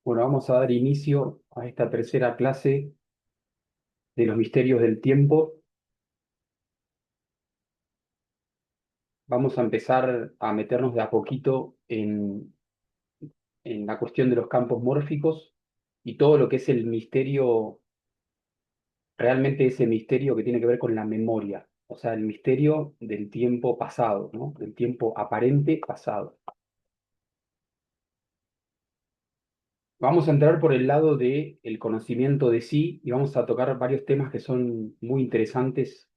Bueno, vamos a dar inicio a esta tercera clase de los misterios del tiempo. Vamos a empezar a meternos de a poquito en la cuestión de los campos mórficos y todo lo que es el misterio, realmente ese misterio que tiene que ver con la memoria, o sea, el misterio del tiempo pasado, ¿no? Del tiempo aparente pasado. Vamos a entrar por el lado del conocimiento de sí y vamos a tocar varios temas que son muy interesantes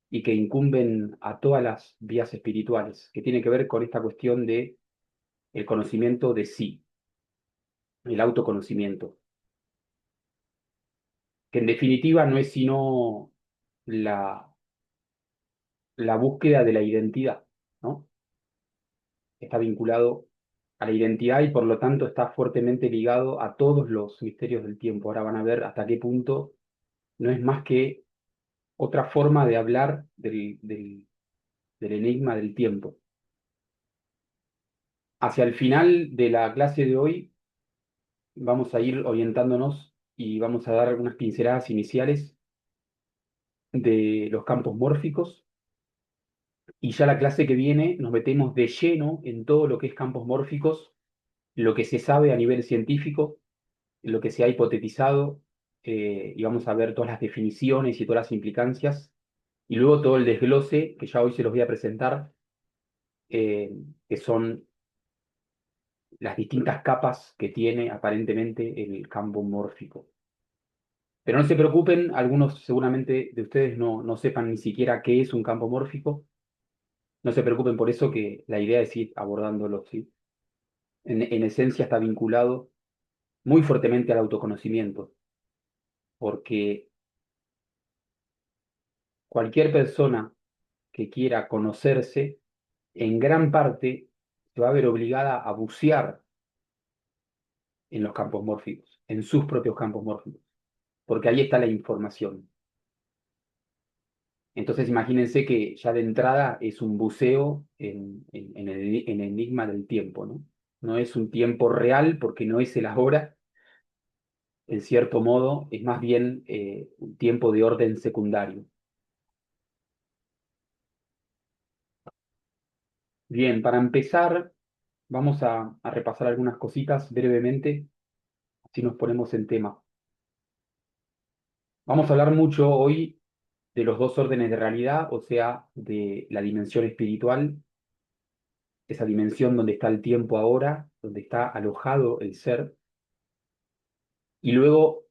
y que incumben a todas las vías espirituales, que tiene que ver con esta cuestión de el conocimiento de sí, el autoconocimiento, que en definitiva no es sino la, la búsqueda de la identidad, ¿no? Está vinculado a la identidad y por lo tanto está fuertemente ligado a todos los misterios del tiempo. Ahora van a ver hasta qué punto no es más que otra forma de hablar del enigma del tiempo. Hacia el final de la clase de hoy vamos a ir orientándonos y vamos a dar unas pinceladas iniciales de los campos mórficos y ya la clase que viene nos metemos de lleno en todo lo que es campos mórficos, lo que se sabe a nivel científico, lo que se ha hipotetizado, y vamos a ver todas las definiciones y todas las implicancias y luego todo el desglose que ya hoy se los voy a presentar, eh, que son las distintas capas que tiene aparentemente el campo mórfico. Pero no se preocupen, algunos seguramente de ustedes no sepan ni siquiera qué es un campo mórfico. No se preocupen por eso, que la idea es ir abordándolo, ¿sí? En esencia está vinculado muy fuertemente al autoconocimiento, porque cualquier persona que quiera conocerse, en gran parte se va a ver obligada a bucear en los campos mórficos, en sus propios campos mórficos, porque ahí está la información. Entonces imagínense que ya de entrada es un buceo en el enigma del tiempo, ¿no? No es un tiempo real porque no es el ahora, en cierto modo, es más bien un tiempo de orden secundario. Bien, para empezar, vamos a repasar algunas cositas brevemente, si nos ponemos en tema. Vamos a hablar mucho hoy de los dos órdenes de realidad, o sea, de la dimensión espiritual, esa dimensión donde está el tiempo ahora, donde está alojado el ser, y luego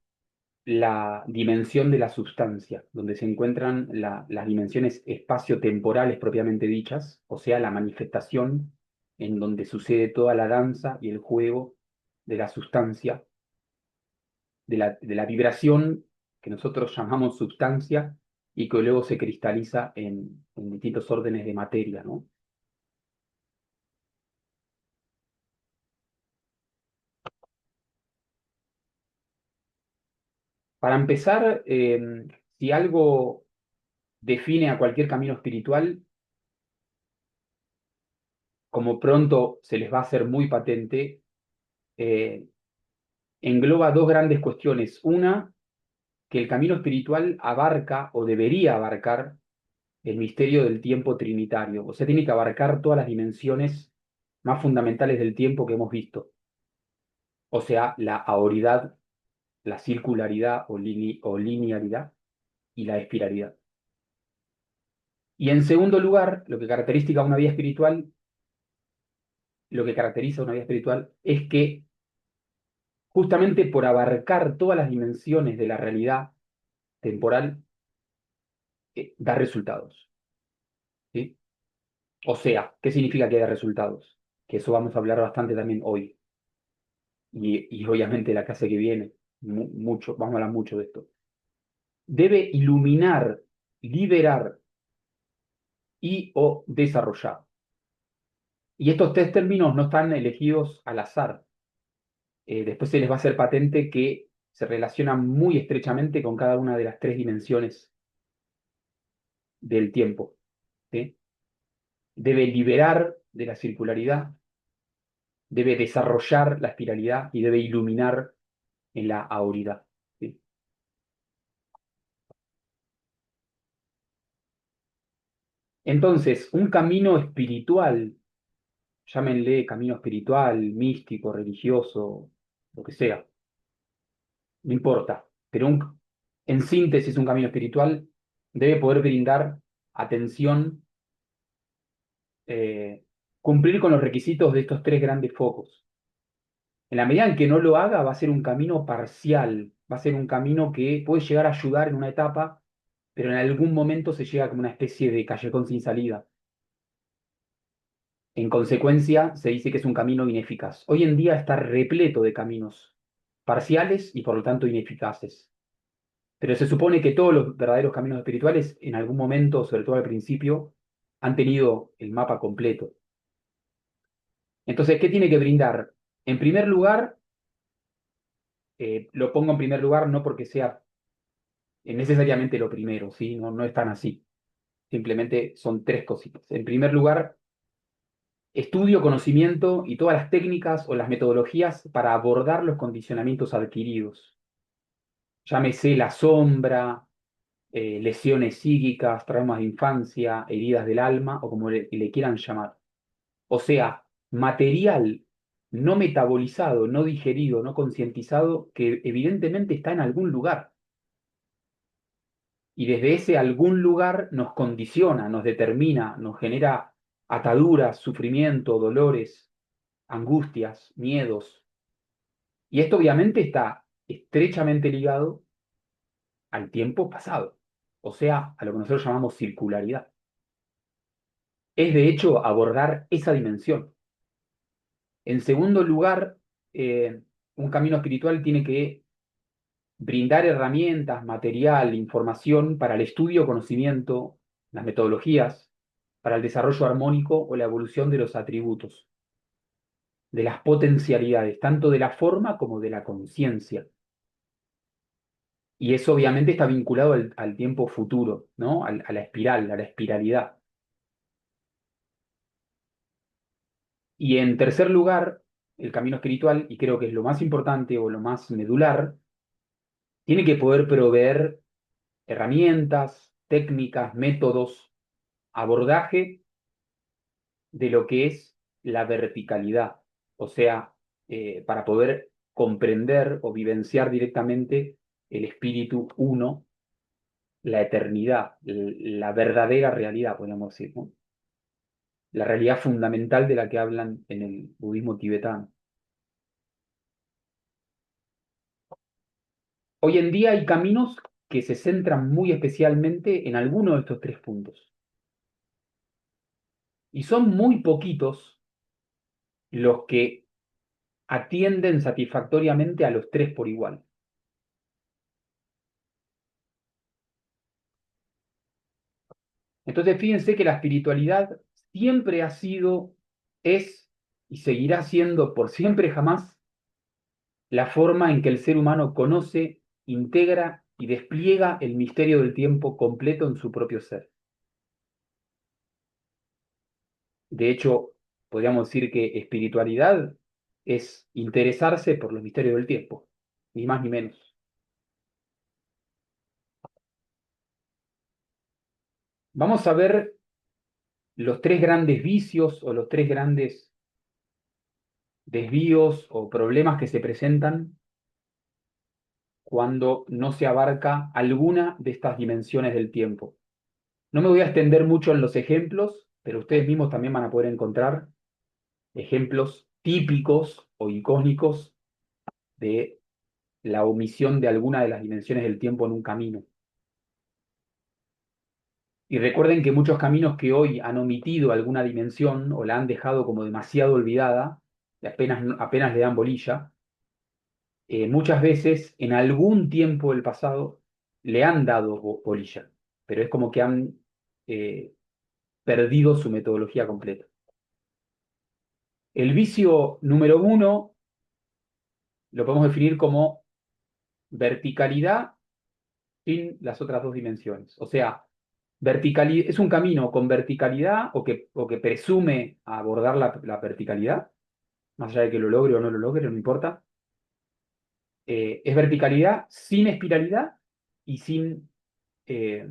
la dimensión de la sustancia, donde se encuentran las dimensiones espacio-temporales propiamente dichas, o sea, la manifestación en donde sucede toda la danza y el juego de la sustancia, de la vibración que nosotros llamamos sustancia y que luego se cristaliza en distintos órdenes de materia, ¿no? Para empezar, si algo define a cualquier camino espiritual, como pronto se les va a hacer muy patente, eh, engloba dos grandes cuestiones. Una, que el camino espiritual abarca o debería abarcar el misterio del tiempo trinitario, o sea, tiene que abarcar todas las dimensiones más fundamentales del tiempo que hemos visto, o sea, la aoridad, la circularidad o linearidad y la espiralidad. Y en segundo lugar, lo que caracteriza una vida espiritual es que justamente por abarcar todas las dimensiones de la realidad temporal, da resultados, ¿sí? O sea, ¿qué significa que da resultados? Que eso vamos a hablar bastante también hoy y obviamente la clase que viene, mucho, vamos a hablar mucho de esto. Debe iluminar, liberar y o desarrollar. Y estos tres términos no están elegidos al azar. Después se les va a hacer patente que se relacionan muy estrechamente con cada una de las tres dimensiones del tiempo, ¿sí? Debe liberar de la circularidad, debe desarrollar la espiralidad y debe iluminar en la auridad. ¿Sí? Entonces, un camino espiritual, llámenle camino espiritual, místico, religioso, lo que sea, no importa, pero en síntesis un camino espiritual debe poder brindar atención, eh, cumplir con los requisitos de estos tres grandes focos. En la medida en que no lo haga, va a ser un camino parcial, va a ser un camino que puede llegar a ayudar en una etapa, pero en algún momento se llega como una especie de callejón sin salida. En consecuencia, se dice que es un camino ineficaz. Hoy en día está repleto de caminos parciales y por lo tanto ineficaces. Pero se supone que todos los verdaderos caminos espirituales, en algún momento, sobre todo al principio, han tenido el mapa completo. Entonces, ¿qué tiene que brindar? En primer lugar, lo pongo en primer lugar no porque sea necesariamente lo primero, ¿sí? No, no es tan así. Simplemente son tres cositas. En primer lugar, estudio, conocimiento y todas las técnicas o las metodologías para abordar los condicionamientos adquiridos. Llámese la sombra, lesiones psíquicas, traumas de infancia, heridas del alma o como le quieran llamar. O sea, material no metabolizado, no digerido, no concientizado, que evidentemente está en algún lugar. Y desde ese algún lugar nos condiciona, nos determina, nos genera ataduras, sufrimiento, dolores, angustias, miedos. Y esto obviamente está estrechamente ligado al tiempo pasado, o sea, a lo que nosotros llamamos circularidad. Es de hecho abordar esa dimensión. En segundo lugar, un camino espiritual tiene que brindar herramientas, material, información para el estudio, conocimiento, las metodologías, para el desarrollo armónico o la evolución de los atributos, de las potencialidades, tanto de la forma como de la conciencia. Y eso obviamente está vinculado al tiempo futuro, ¿no? A la espiral, a la espiralidad. Y en tercer lugar, el camino espiritual, y creo que es lo más importante o lo más medular, tiene que poder proveer herramientas, técnicas, métodos, abordaje de lo que es la verticalidad, o sea, para poder comprender o vivenciar directamente el espíritu uno, la eternidad, la verdadera realidad, podríamos decir, ¿no? La realidad fundamental de la que hablan en el budismo tibetano. Hoy en día hay caminos que se centran muy especialmente en alguno de estos tres puntos. Y son muy poquitos los que atienden satisfactoriamente a los tres por igual. Entonces, fíjense que la espiritualidad siempre ha sido, es y seguirá siendo por siempre jamás la forma en que el ser humano conoce, integra y despliega el misterio del tiempo completo en su propio ser. De hecho, podríamos decir que espiritualidad es interesarse por los misterios del tiempo, ni más ni menos. Vamos a ver los tres grandes vicios o los tres grandes desvíos o problemas que se presentan cuando no se abarca alguna de estas dimensiones del tiempo. No me voy a extender mucho en los ejemplos, pero ustedes mismos también van a poder encontrar ejemplos típicos o icónicos de la omisión de alguna de las dimensiones del tiempo en un camino. Y recuerden que muchos caminos que hoy han omitido alguna dimensión o la han dejado como demasiado olvidada, y apenas le dan bolilla, muchas veces en algún tiempo del pasado le han dado bolilla, pero es como que han eh, perdido su metodología completa. El vicio número uno lo podemos definir como verticalidad sin las otras dos dimensiones. O sea, es un camino con verticalidad o que presume abordar la verticalidad, más allá de que lo logre o no lo logre, no importa. Es verticalidad sin espiralidad y eh,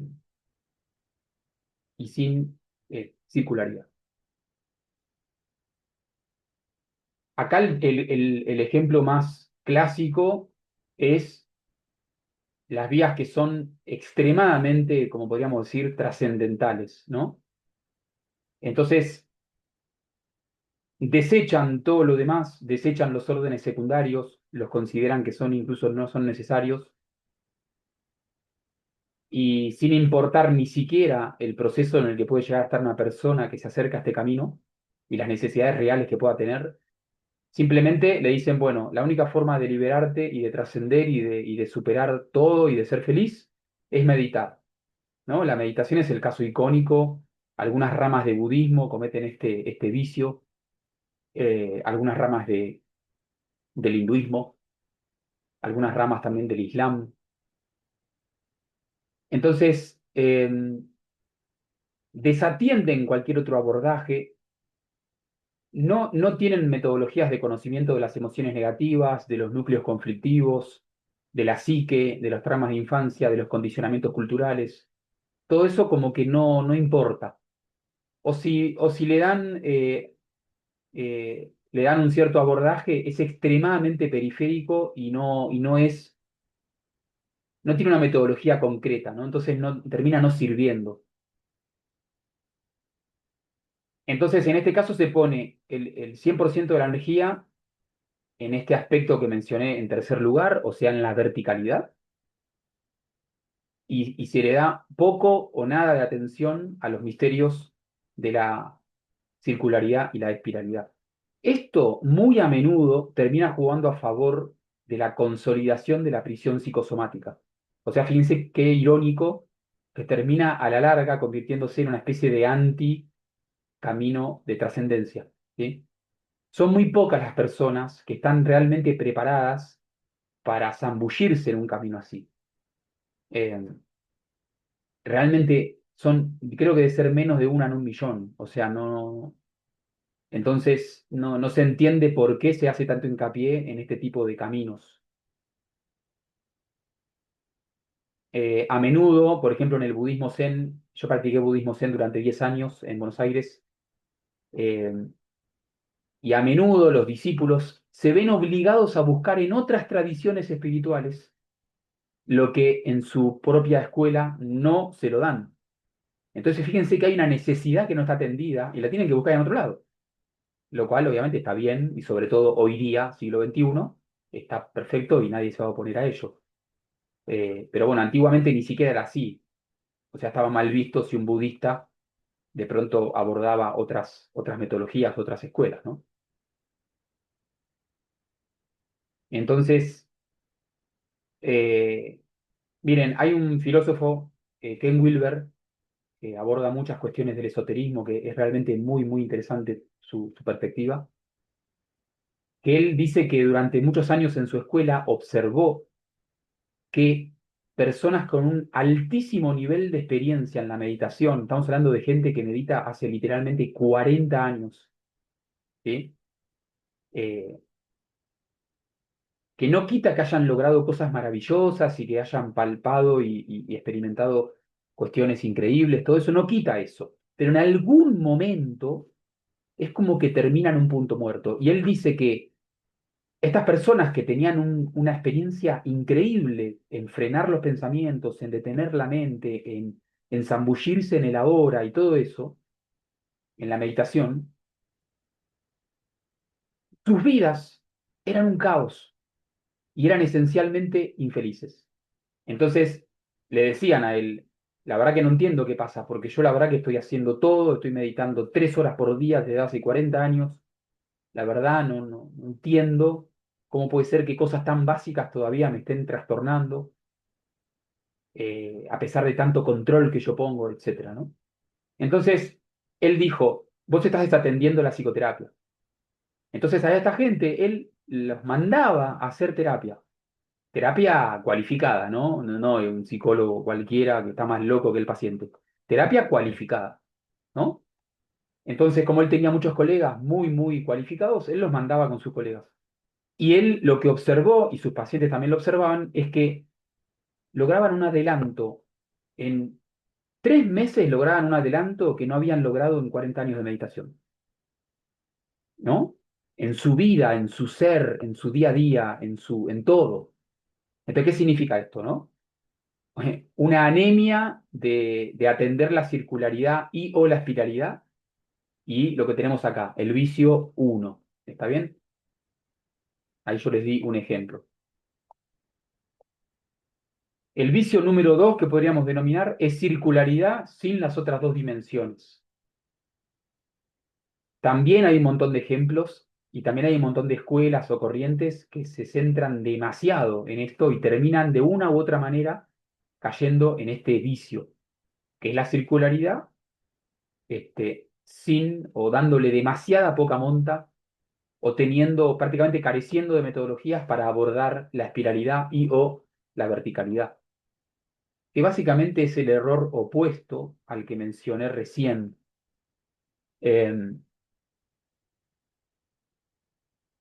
sin circularidad. Acá el ejemplo más clásico es las vías que son extremadamente, como podríamos decir, trascendentales, ¿no? Entonces, desechan todo lo demás, desechan los órdenes secundarios, los consideran que son incluso no son necesarios, y sin importar ni siquiera el proceso en el que puede llegar a estar una persona que se acerca a este camino y las necesidades reales que pueda tener, simplemente le dicen, bueno, la única forma de liberarte y de trascender y de superar todo y de ser feliz es meditar, ¿no? La meditación es el caso icónico. Algunas ramas de budismo cometen este vicio, algunas ramas del hinduismo, algunas ramas también del islam. Entonces, desatienden cualquier otro abordaje, no tienen metodologías de conocimiento de las emociones negativas, de los núcleos conflictivos, de la psique, de los traumas de infancia, de los condicionamientos culturales. Todo eso como que no importa. O si le dan un cierto abordaje, es extremadamente periférico no tiene una metodología concreta, ¿no? Entonces termina no sirviendo. Entonces, en este caso se pone el 100% de la energía en este aspecto que mencioné en tercer lugar, o sea, en la verticalidad, y se le da poco o nada de atención a los misterios de la circularidad y la espiralidad. Esto muy a menudo termina jugando a favor de la consolidación de la prisión psicosomática. O sea, fíjense qué irónico que termina a la larga convirtiéndose en una especie de anti-camino de trascendencia, ¿sí? Son muy pocas las personas que están realmente preparadas para zambullirse en un camino así. Eh, Realmente creo que debe ser menos de una en un millón. O sea, entonces no se entiende por qué se hace tanto hincapié en este tipo de caminos. A menudo, por ejemplo, en el budismo zen, yo practiqué budismo zen durante 10 años en Buenos Aires, eh, y a menudo los discípulos se ven obligados a buscar en otras tradiciones espirituales lo que en su propia escuela no se lo dan. Entonces, fíjense que hay una necesidad que no está atendida y la tienen que buscar en otro lado, lo cual obviamente está bien y sobre todo hoy día, siglo XXI, está perfecto y nadie se va a oponer a ello. Pero bueno, antiguamente ni siquiera era así. O sea, estaba mal visto si un budista de pronto abordaba otras metodologías, otras escuelas, ¿no? Entonces, eh, miren, hay un filósofo, Ken Wilber, que aborda muchas cuestiones del esoterismo, que es realmente muy, muy interesante su perspectiva, que él dice que durante muchos años en su escuela observó que personas con un altísimo nivel de experiencia en la meditación, estamos hablando de gente que medita hace literalmente 40 años, ¿sí? Eh, que no quita que hayan logrado cosas maravillosas y que hayan palpado y experimentado cuestiones increíbles, todo eso no quita eso, pero en algún momento es como que terminan un punto muerto. Y él dice que estas personas que tenían una experiencia increíble en frenar los pensamientos, en detener la mente, en zambullirse en el ahora y todo eso, en la meditación, sus vidas eran un caos y eran esencialmente infelices. Entonces le decían a él, la verdad que no entiendo qué pasa, porque yo la verdad que estoy haciendo todo, estoy meditando 3 horas por día desde hace 40 años, la verdad no entiendo cómo puede ser que cosas tan básicas todavía me estén trastornando, a pesar de tanto control que yo pongo, etcétera, ¿no? Entonces, él dijo, vos estás desatendiendo la psicoterapia. Entonces a esta gente él los mandaba a hacer terapia cualificada, ¿no? No un psicólogo cualquiera que está más loco que el paciente. Terapia cualificada, ¿no? Entonces, como él tenía muchos colegas muy, muy cualificados, él los mandaba con sus colegas. Y él lo que observó, y sus pacientes también lo observaban, es que lograban un adelanto. En 3 meses lograban un adelanto que no habían logrado en 40 años de meditación, ¿no? En su vida, en su ser, en su día a día, en todo. Entonces, ¿qué significa esto, no? Una anemia de atender la circularidad y o la espiralidad y lo que tenemos acá, el vicio uno. ¿Está bien? Ahí yo les di un ejemplo. El vicio número 2 que podríamos denominar es circularidad sin las otras dos dimensiones. También hay un montón de ejemplos y también hay un montón de escuelas o corrientes que se centran demasiado en esto y terminan de una u otra manera cayendo en este vicio, que es la circularidad, sin o dándole demasiada poca monta o teniendo, prácticamente careciendo de metodologías para abordar la espiralidad y o la verticalidad, que básicamente es el error opuesto al que mencioné recién. Eh,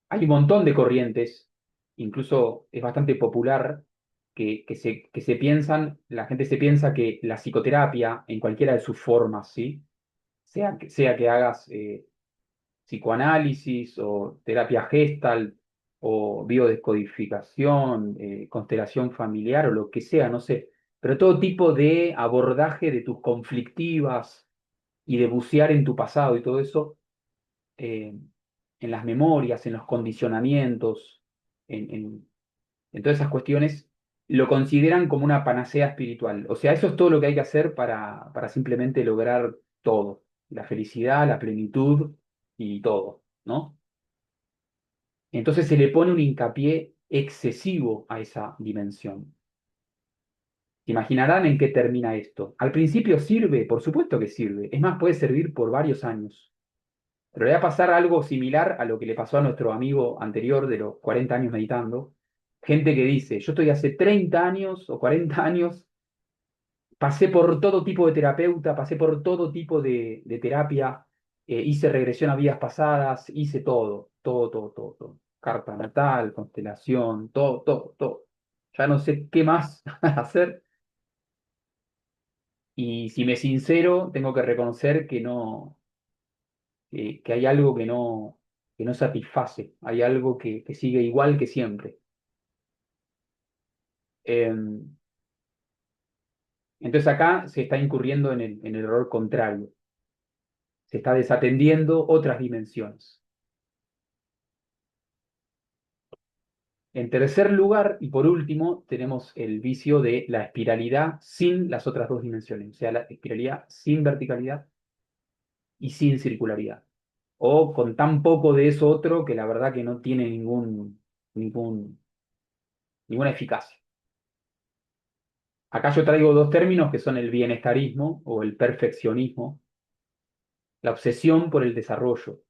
Hay un montón de corrientes, incluso es bastante popular que se piensan, la gente se piensa que la psicoterapia, en cualquiera de sus formas, ¿sí? Sea que hagas psicoanálisis o terapia Gestalt o biodescodificación, constelación familiar o lo que sea, no sé, pero todo tipo de abordaje de tus conflictivas y de bucear en tu pasado y todo eso, eh, en las memorias, en los condicionamientos, en todas esas cuestiones, lo consideran como una panacea espiritual. O sea, eso es todo lo que hay que hacer para simplemente lograr todo, la felicidad, la plenitud y todo, ¿no? Entonces se le pone un hincapié excesivo a esa dimensión. ¿Se imaginarán en qué termina esto? Al principio sirve, por supuesto que sirve. Es más, puede servir por varios años. Pero le va a pasar algo similar a lo que le pasó a nuestro amigo anterior de los 40 años meditando. Gente que dice, yo estoy hace 30 años o 40 años, pasé por todo tipo de terapeuta, pasé por todo tipo de terapia, hice regresión a vidas pasadas, hice todo, todo, todo, todo, todo. Carta natal, constelación, todo, todo, todo. Ya no sé qué más hacer. Y si me sincero, tengo que reconocer que no, que hay algo que no satisface, hay algo que sigue igual que siempre. Em, entonces acá se está incurriendo en el error contrario, se está desatendiendo otras dimensiones. En tercer lugar, y por último, tenemos el vicio de la espiralidad sin las otras dos dimensiones, o sea, la espiralidad sin verticalidad y sin circularidad. O con tan poco de eso otro que la verdad que no tiene ningún, ninguna eficacia. Acá yo traigo dos términos que son el bienestarismo o el perfeccionismo, la obsesión por el desarrollo,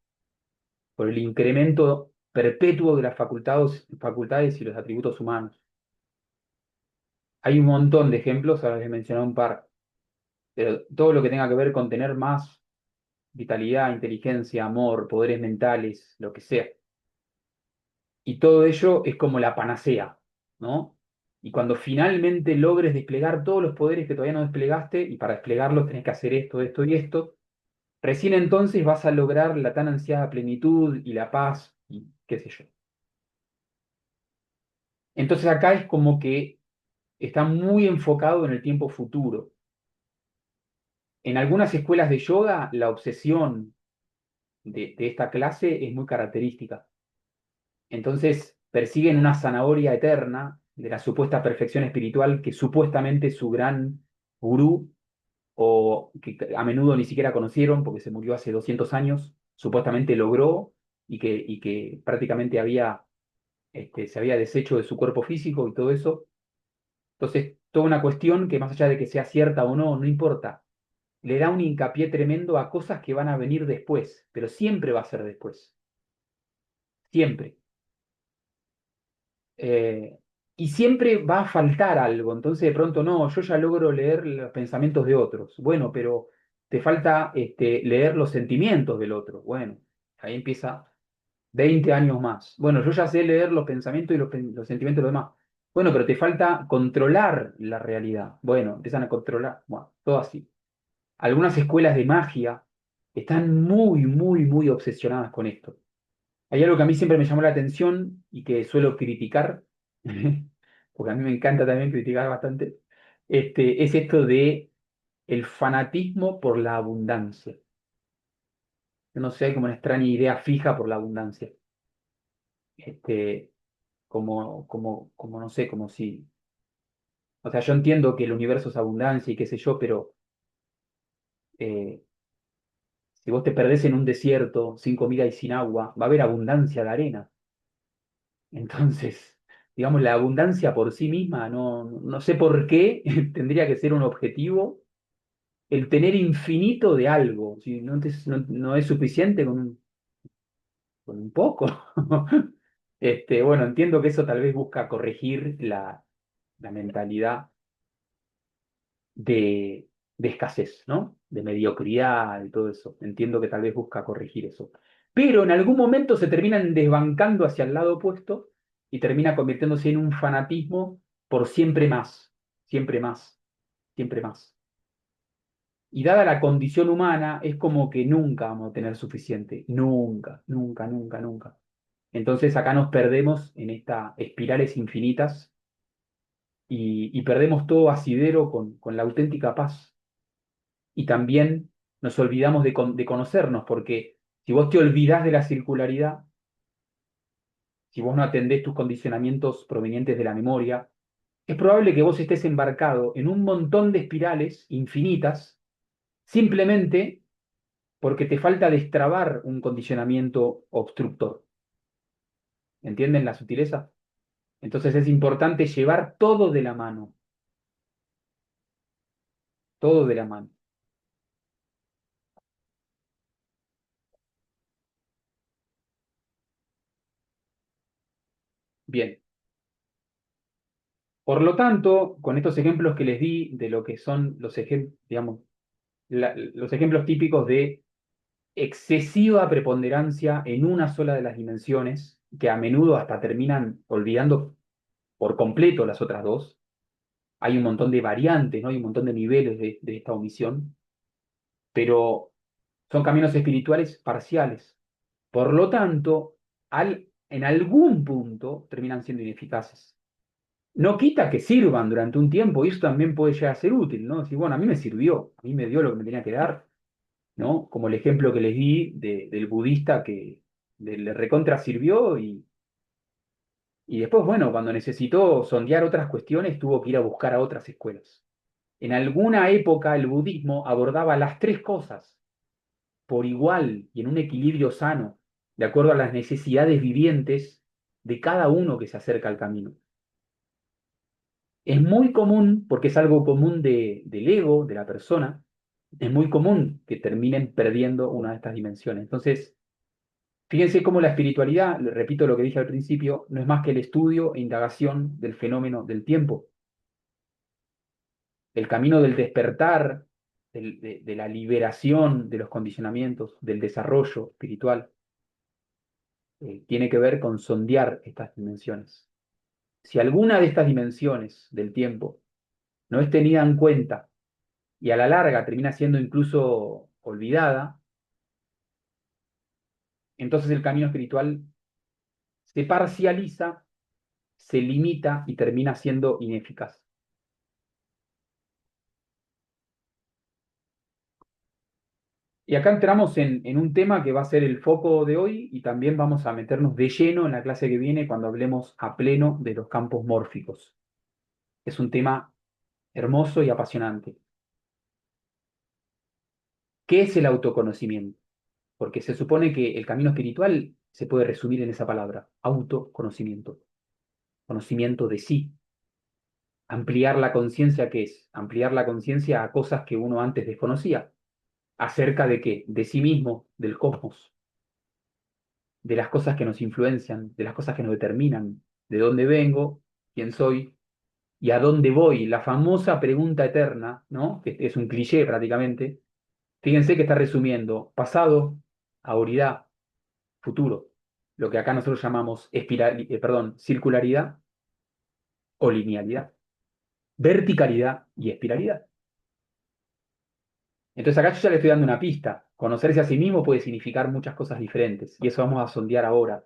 por el incremento perpetuo de las facultades y los atributos humanos. Hay un montón de ejemplos, ahora les he mencionado un par, pero todo lo que tenga que ver con tener más vitalidad, inteligencia, amor, poderes mentales, lo que sea. Y todo ello es como la panacea, ¿no? Y cuando finalmente logres desplegar todos los poderes que todavía no desplegaste, y para desplegarlos tenés que hacer esto, esto y esto, recién entonces vas a lograr la tan ansiada plenitud y la paz y qué sé yo. Entonces acá es como que está muy enfocado en el tiempo futuro. En algunas escuelas de yoga, la obsesión de esta clase es muy característica. Entonces persiguen una zanahoria eterna de la supuesta perfección espiritual que supuestamente su gran gurú, o que a menudo ni siquiera conocieron porque se murió hace 200 años, supuestamente logró y que prácticamente se había deshecho de su cuerpo físico y todo eso. Entonces, toda una cuestión que más allá de que sea cierta o no, no importa, le da un hincapié tremendo a cosas que van a venir después, pero siempre va a ser después, siempre. Eh, y siempre va a faltar algo, entonces de pronto no, yo ya logro leer los pensamientos de otros. Bueno, pero te falta leer los sentimientos del otro. Bueno, ahí empieza 20 años más. Bueno, yo ya sé leer los pensamientos y los sentimientos de los demás. Bueno, pero te falta controlar la realidad. Bueno, empiezan a controlar, bueno, todo así. Algunas escuelas de magia están muy, muy, muy obsesionadas con esto. Hay algo que a mí siempre me llamó la atención y que suelo criticar, porque a mí me encanta también criticar bastante, es esto de el fanatismo por la abundancia. Yo no sé, hay como una extraña idea fija por la abundancia. Este, como no sé, como si, o sea, yo entiendo que el universo es abundancia y qué sé yo, pero eh, si vos te perdés en un desierto sin comida y sin agua, va a haber abundancia de arena. Entonces, digamos, la abundancia por sí misma, no sé por qué tendría que ser un objetivo el tener infinito de algo. Si no es suficiente con un poco. Bueno, entiendo que eso tal vez busca corregir la mentalidad de, de escasez, ¿no? De mediocridad y todo eso. Entiendo que tal vez busca corregir eso. Pero en algún momento se terminan desbancando hacia el lado opuesto y termina convirtiéndose en un fanatismo por siempre más, siempre más, siempre más. Y dada la condición humana, es como que nunca vamos a tener suficiente. Nunca, nunca, nunca, nunca. Entonces acá nos perdemos en estas espirales infinitas y perdemos todo asidero con la auténtica paz. Y también nos olvidamos de conocernos, porque si vos te olvidás de la circularidad, si vos no atendés tus condicionamientos provenientes de la memoria, es probable que vos estés embarcado en un montón de espirales infinitas, simplemente porque te falta destrabar un condicionamiento obstructor. ¿Entienden la sutileza? Entonces es importante llevar todo de la mano, todo de la mano. Bien. Por lo tanto, con estos ejemplos que les di de lo que son los ejemplos, digamos, los ejemplos típicos de excesiva preponderancia en una sola de las dimensiones, que a menudo hasta terminan olvidando por completo las otras dos. Hay un montón de variantes, ¿no? Hay un montón de niveles de esta omisión, pero son caminos espirituales parciales. Por lo tanto, en algún punto terminan siendo ineficaces. No quita que sirvan durante un tiempo y eso también puede llegar a ser útil, ¿no? Decir, bueno, a mí me sirvió, a mí me dio lo que me tenía que dar, ¿no? Como el ejemplo que les di del budista que le recontra sirvió y después, bueno, cuando necesitó sondear otras cuestiones, tuvo que ir a buscar a otras escuelas. En alguna época el budismo abordaba las tres cosas por igual y en un equilibrio sano, de acuerdo a las necesidades vivientes de cada uno que se acerca al camino. Es muy común, porque es algo común del ego, de la persona, es muy común que terminen perdiendo una de estas dimensiones. Entonces, fíjense cómo la espiritualidad, repito lo que dije al principio, no es más que el estudio e indagación del fenómeno del tiempo, el camino del despertar, de la liberación de los condicionamientos, del desarrollo espiritual, tiene que ver con sondear estas dimensiones. Si alguna de estas dimensiones del tiempo no es tenida en cuenta y a la larga termina siendo incluso olvidada, entonces el camino espiritual se parcializa, se limita y termina siendo ineficaz. Y acá entramos en un tema que va a ser el foco de hoy y también vamos a meternos de lleno en la clase que viene cuando hablemos a pleno de los campos mórficos. Es un tema hermoso y apasionante. ¿Qué es el autoconocimiento? Porque se supone que el camino espiritual se puede resumir en esa palabra, autoconocimiento, conocimiento de sí. Ampliar la conciencia, ¿qué es? Ampliar la conciencia a cosas que uno antes desconocía. ¿Acerca de qué? De sí mismo, del cosmos, de las cosas que nos influencian, de las cosas que nos determinan, de dónde vengo, quién soy y a dónde voy. La famosa pregunta eterna, ¿no? Que es un cliché prácticamente, Fíjense que está resumiendo pasado, ahorita, futuro, lo que acá nosotros llamamos circularidad o linealidad, verticalidad y espiralidad. Entonces acá yo ya le estoy dando una pista. Conocerse a sí mismo puede significar muchas cosas diferentes y eso vamos a sondear ahora.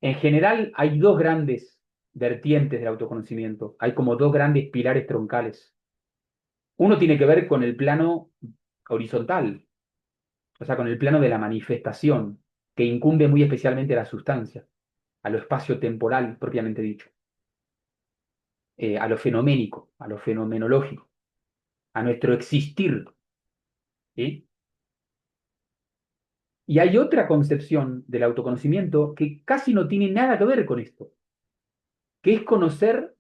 En general hay dos grandes vertientes del autoconocimiento. Hay como dos grandes pilares troncales. Uno tiene que ver con el plano horizontal, o sea, con el plano de la manifestación, que incumbe muy especialmente a la sustancia, a lo espacio-temporal propiamente dicho, a lo fenoménico, a lo fenomenológico, a nuestro existir. ¿Sí? Y hay otra concepción del autoconocimiento que casi no tiene nada que ver con esto, que es conocer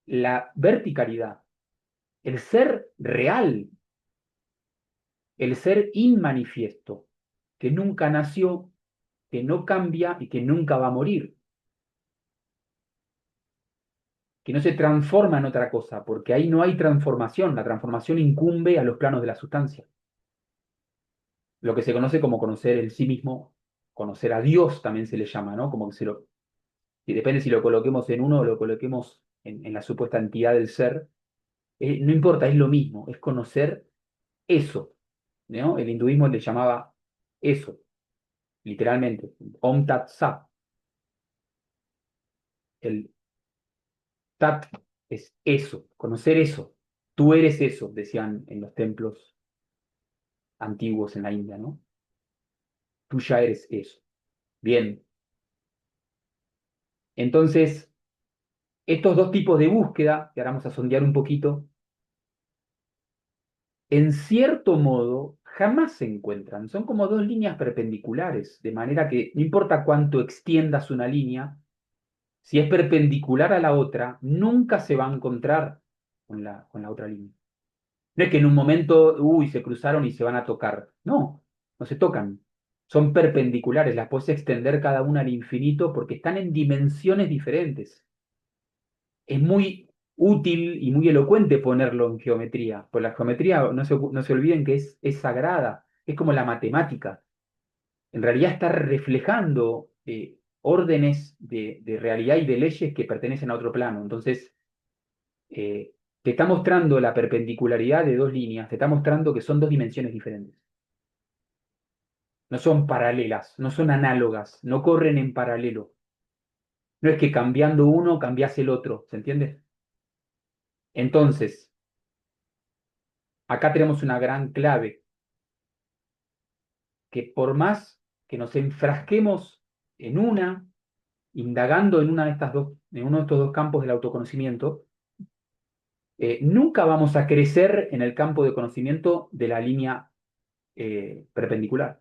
la verticalidad, el ser real, el ser inmanifiesto, que nunca nació, que no cambia y que nunca va a morir, que no se transforma en otra cosa, porque ahí no hay transformación, la transformación incumbe a los planos de la sustancia. Lo que se conoce como conocer el sí mismo, conocer a Dios también se le llama, ¿no? Como que y depende si lo coloquemos en uno o lo coloquemos en la supuesta entidad del ser, no importa, es lo mismo, es conocer eso, ¿no? El hinduismo le llamaba eso, literalmente, Om Tat Sat. El Tat es eso, conocer eso. Tú eres eso, decían en los templos antiguos en la India, ¿no? Tú ya eres eso. Bien, entonces, estos dos tipos de búsqueda, que ahora vamos a sondear un poquito, en cierto modo, jamás se encuentran. Son como dos líneas perpendiculares, de manera que no importa cuánto extiendas una línea, si es perpendicular a la otra, nunca se va a encontrar con la otra línea. No es que en un momento, uy, se cruzaron y se van a tocar. No, no se tocan. Son perpendiculares, las puedes extender cada una al infinito porque están en dimensiones diferentes. Es muy útil y muy elocuente ponerlo en geometría, pues la geometría, no se olviden que es sagrada, es como la matemática. En realidad está reflejando órdenes de realidad y de leyes que pertenecen a otro plano. Entonces, te está mostrando la perpendicularidad de dos líneas, te está mostrando que son dos dimensiones diferentes. No son paralelas, no son análogas, no corren en paralelo. No es que cambiando uno cambias el otro, ¿se entiende? Entonces, acá tenemos una gran clave, que por más que nos enfrasquemos en una, indagando en una de estas dos, en uno de estos dos campos del autoconocimiento, nunca vamos a crecer en el campo de conocimiento de la línea perpendicular.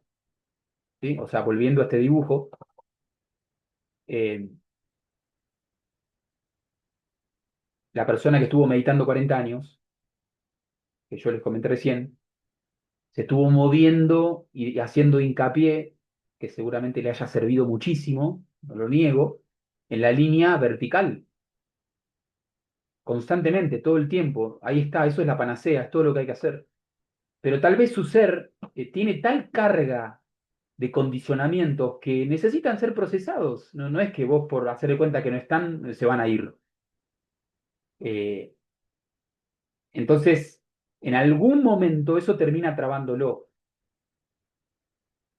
¿Sí? O sea, volviendo a este dibujo, eh, la persona que estuvo meditando 40 años, que yo les comenté recién, se estuvo moviendo y haciendo hincapié, que seguramente le haya servido muchísimo, no lo niego, en la línea vertical, constantemente, todo el tiempo. Ahí está, eso es la panacea, es todo lo que hay que hacer. Pero tal vez su ser tiene tal carga de condicionamientos que necesitan ser procesados. No, no es que vos por hacer de cuenta que no están, se van a ir. Eh, entonces, en algún momento eso termina trabándolo.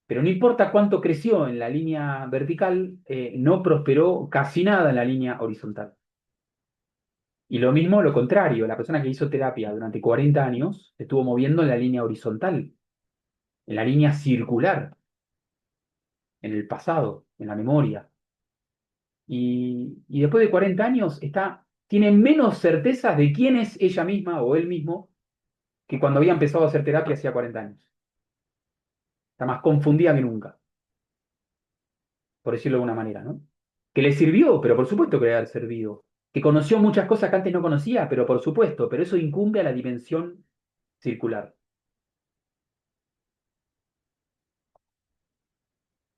Pero no importa cuánto creció en la línea vertical, no prosperó casi nada en la línea horizontal. Y lo mismo, lo contrario, la persona que hizo terapia durante 40 años se estuvo moviendo en la línea horizontal, en la línea circular, en el pasado, en la memoria. Y después de 40 años tiene menos certeza de quién es ella misma o él mismo que cuando había empezado a hacer terapia hacía 40 años. Está más confundida que nunca, por decirlo de alguna manera, ¿no? Que le sirvió, pero por supuesto que le ha servido. Que conoció muchas cosas que antes no conocía, pero por supuesto, pero eso incumbe a la dimensión circular.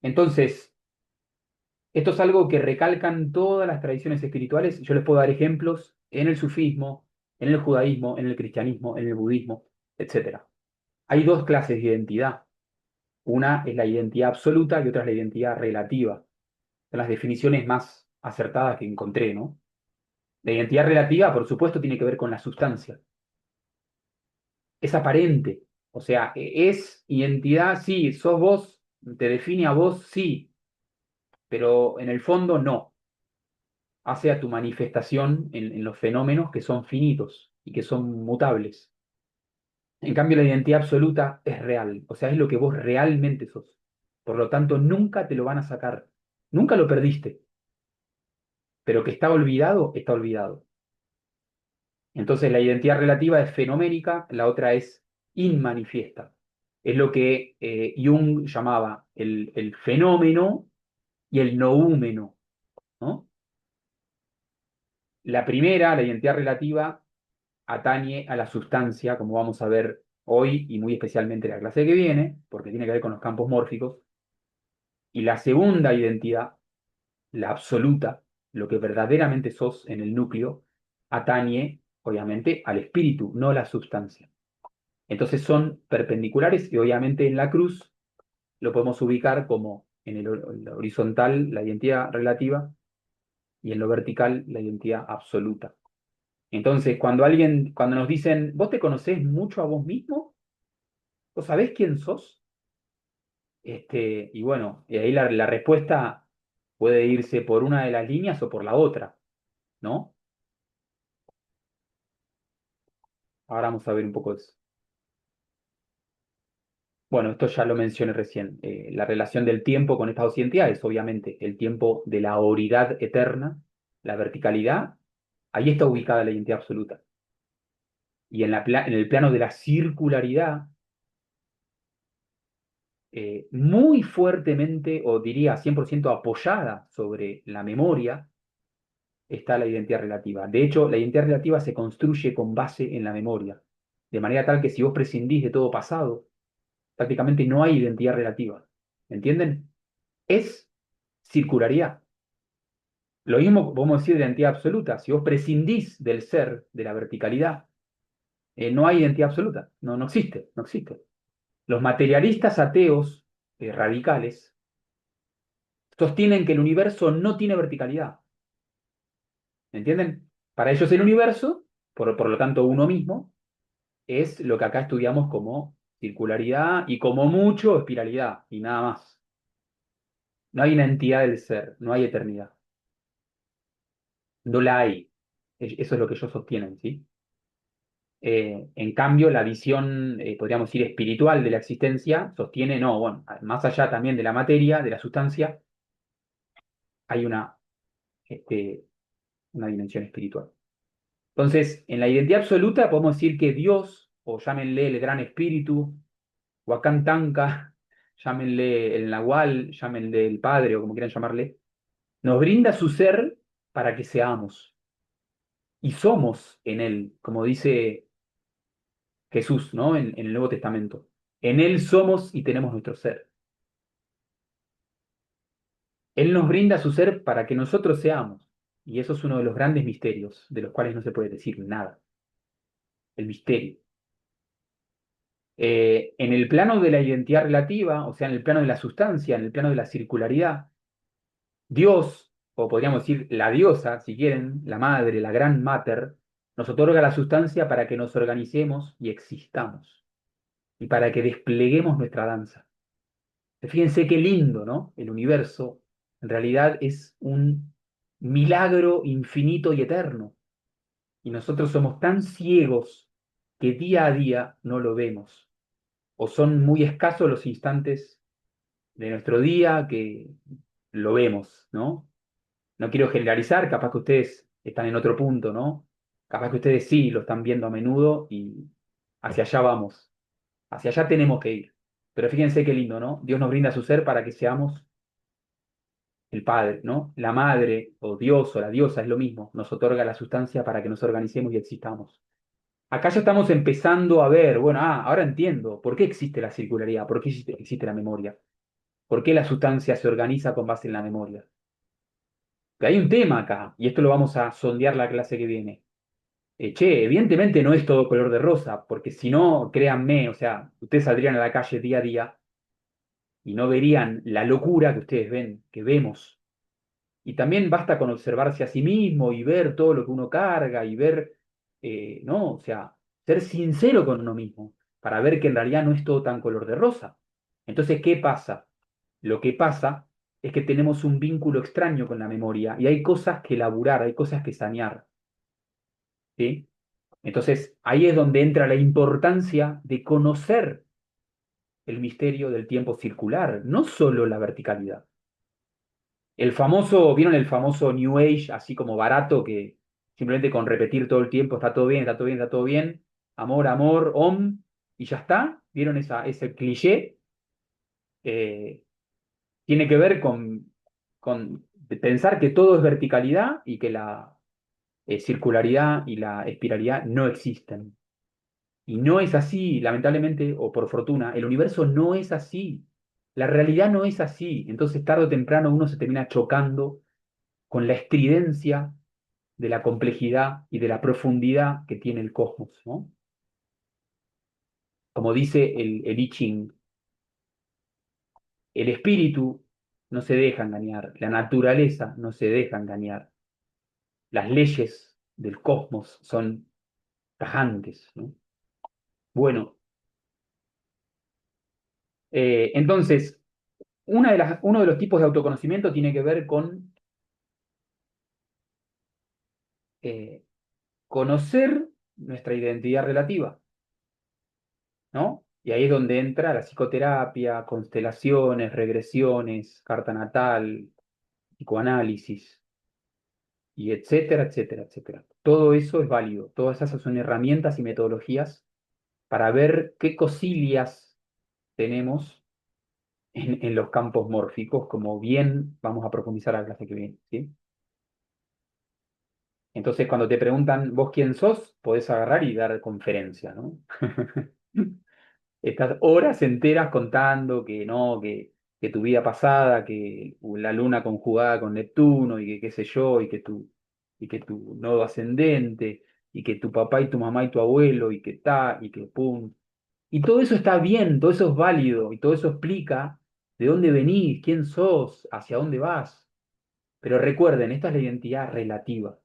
Entonces, esto es algo que recalcan todas las tradiciones espirituales. Yo les puedo dar ejemplos en el sufismo, en el judaísmo, en el cristianismo, en el budismo, etcétera. Hay dos clases de identidad. Una es la identidad absoluta y otra es la identidad relativa. Son las definiciones más acertadas que encontré, ¿no? La identidad relativa, por supuesto, tiene que ver con la sustancia. Es aparente. O sea, es identidad, sí, sos vos, te define a vos, sí, pero en el fondo no. Hace a tu manifestación en los fenómenos que son finitos y que son mutables. En cambio, la identidad absoluta es real, o sea, es lo que vos realmente sos. Por lo tanto, nunca te lo van a sacar. Nunca lo perdiste, pero que está olvidado, está olvidado. Entonces, la identidad relativa es fenoménica, la otra es inmanifiesta. Es lo que Jung llamaba el fenómeno y el noúmeno, ¿no? La primera, la identidad relativa, atañe a la sustancia, como vamos a ver hoy y muy especialmente la clase que viene, porque tiene que ver con los campos mórficos. Y la segunda identidad, la absoluta, lo que verdaderamente sos en el núcleo, atañe, obviamente, al espíritu, no a la sustancia. Entonces son perpendiculares y obviamente en la cruz lo podemos ubicar como en lo horizontal la identidad relativa y en lo vertical la identidad absoluta. Entonces, cuando nos dicen, ¿vos te conocés mucho a vos mismo? ¿Vos sabés quién sos? Y bueno, y ahí la respuesta puede irse por una de las líneas o por la otra, ¿no? Ahora vamos a ver un poco eso. Bueno, esto ya lo mencioné recién. La relación del tiempo con estas dos identidades, obviamente, el tiempo de la horidad eterna, la verticalidad, ahí está ubicada la identidad absoluta. Y en el plano de la circularidad, muy fuertemente, o diría 100% apoyada sobre la memoria, está la identidad relativa. De hecho, la identidad relativa se construye con base en la memoria, de manera tal que si vos prescindís de todo pasado, prácticamente no hay identidad relativa. ¿Entienden? Es circularidad. Lo mismo podemos decir de la identidad absoluta. Si vos prescindís del ser, de la verticalidad, no hay identidad absoluta. No, no existe, no existe. Los materialistas ateos radicales sostienen que el universo no tiene verticalidad. ¿Entienden? Para ellos el universo, por lo tanto uno mismo, es lo que acá estudiamos como circularidad y como mucho espiralidad y nada más. No hay una entidad del ser, no hay eternidad. No la hay. Eso es lo que ellos sostienen, ¿sí? En cambio, la visión, podríamos decir, espiritual de la existencia sostiene, no, bueno, más allá también de la materia, de la sustancia, hay este, una dimensión espiritual. Entonces, en la identidad absoluta podemos decir que Dios, o llámenle el Gran Espíritu, Huacán Tanca, llámenle el Nahual, llámenle el Padre, o como quieran llamarle, nos brinda su ser para que seamos. Y somos en Él, como dice Jesús, ¿no? En el Nuevo Testamento. En Él somos y tenemos nuestro ser. Él nos brinda su ser para que nosotros seamos. Y eso es uno de los grandes misterios, de los cuales no se puede decir nada. El misterio. En el plano de la identidad relativa, o sea, en el plano de la sustancia, en el plano de la circularidad, Dios, o podríamos decir la diosa, si quieren, la madre, la gran mater, nos otorga la sustancia para que nos organicemos y existamos, y para que despleguemos nuestra danza. Fíjense qué lindo, ¿no? El universo en realidad es un milagro infinito y eterno, y nosotros somos tan ciegos que día a día no lo vemos, o son muy escasos los instantes de nuestro día que lo vemos, ¿no? No quiero generalizar, capaz que ustedes están en otro punto, ¿no? Capaz que ustedes sí lo están viendo a menudo y hacia allá vamos, hacia allá tenemos que ir. Pero fíjense qué lindo, ¿no? Dios nos brinda su ser para que seamos el Padre, ¿no? La Madre o Dios o la diosa es lo mismo, nos otorga la sustancia para que nos organicemos y existamos. Acá ya estamos empezando a ver, bueno, ahora entiendo por qué existe la circularidad, por qué existe la memoria, por qué la sustancia se organiza con base en la memoria. Pero hay un tema acá, y esto lo vamos a sondear la clase que viene. che, evidentemente no es todo color de rosa, porque si no, créanme, o sea, ustedes saldrían a la calle día a día y no verían la locura que ustedes ven, que vemos. Y también basta con observarse a sí mismo y ver todo lo que uno carga y ver, ¿no? O sea, ser sincero con uno mismo para ver que en realidad no es todo tan color de rosa. Entonces, ¿qué pasa? Lo que pasa es que tenemos un vínculo extraño con la memoria y hay cosas que elaborar, hay cosas que sanear, ¿sí? Entonces, ahí es donde entra la importancia de conocer el misterio del tiempo circular, no solo la verticalidad. ¿Vieron el famoso New Age, así como barato, que simplemente con repetir todo el tiempo está todo bien, está todo bien, está todo bien, amor, amor, om, y ya está? ¿Vieron ese cliché? Eh, Tiene que ver con pensar que todo es verticalidad y que la circularidad y la espiralidad no existen. Y no es así, lamentablemente, o por fortuna, el universo no es así. La realidad no es así. Entonces, tarde o temprano, uno se termina chocando con la estridencia de la complejidad y de la profundidad que tiene el cosmos, ¿no? Como dice el I Ching, el espíritu no se deja engañar, la naturaleza no se deja engañar, las leyes del cosmos son tajantes, ¿no? Bueno, entonces, uno de los tipos de autoconocimiento tiene que ver con eh, conocer nuestra identidad relativa, ¿no? Y ahí es donde entra la psicoterapia, constelaciones, regresiones, carta natal, psicoanálisis, y etcétera, etcétera, etcétera. Todo eso es válido. Todas esas son herramientas y metodologías para ver qué cosillas tenemos en los campos mórficos, como bien vamos a profundizar la clase que viene, ¿sí? Entonces, cuando te preguntan vos quién sos, podés agarrar y dar conferencia, ¿no? Estás horas enteras contando que no, que tu vida pasada, que la luna conjugada con Neptuno y que qué sé yo, y que tu nodo ascendente, y que tu papá y tu mamá y tu abuelo, y que ta, y que pum. Y todo eso está bien, todo eso es válido, y todo eso explica de dónde venís, quién sos, hacia dónde vas. Pero recuerden, esta es la identidad relativa.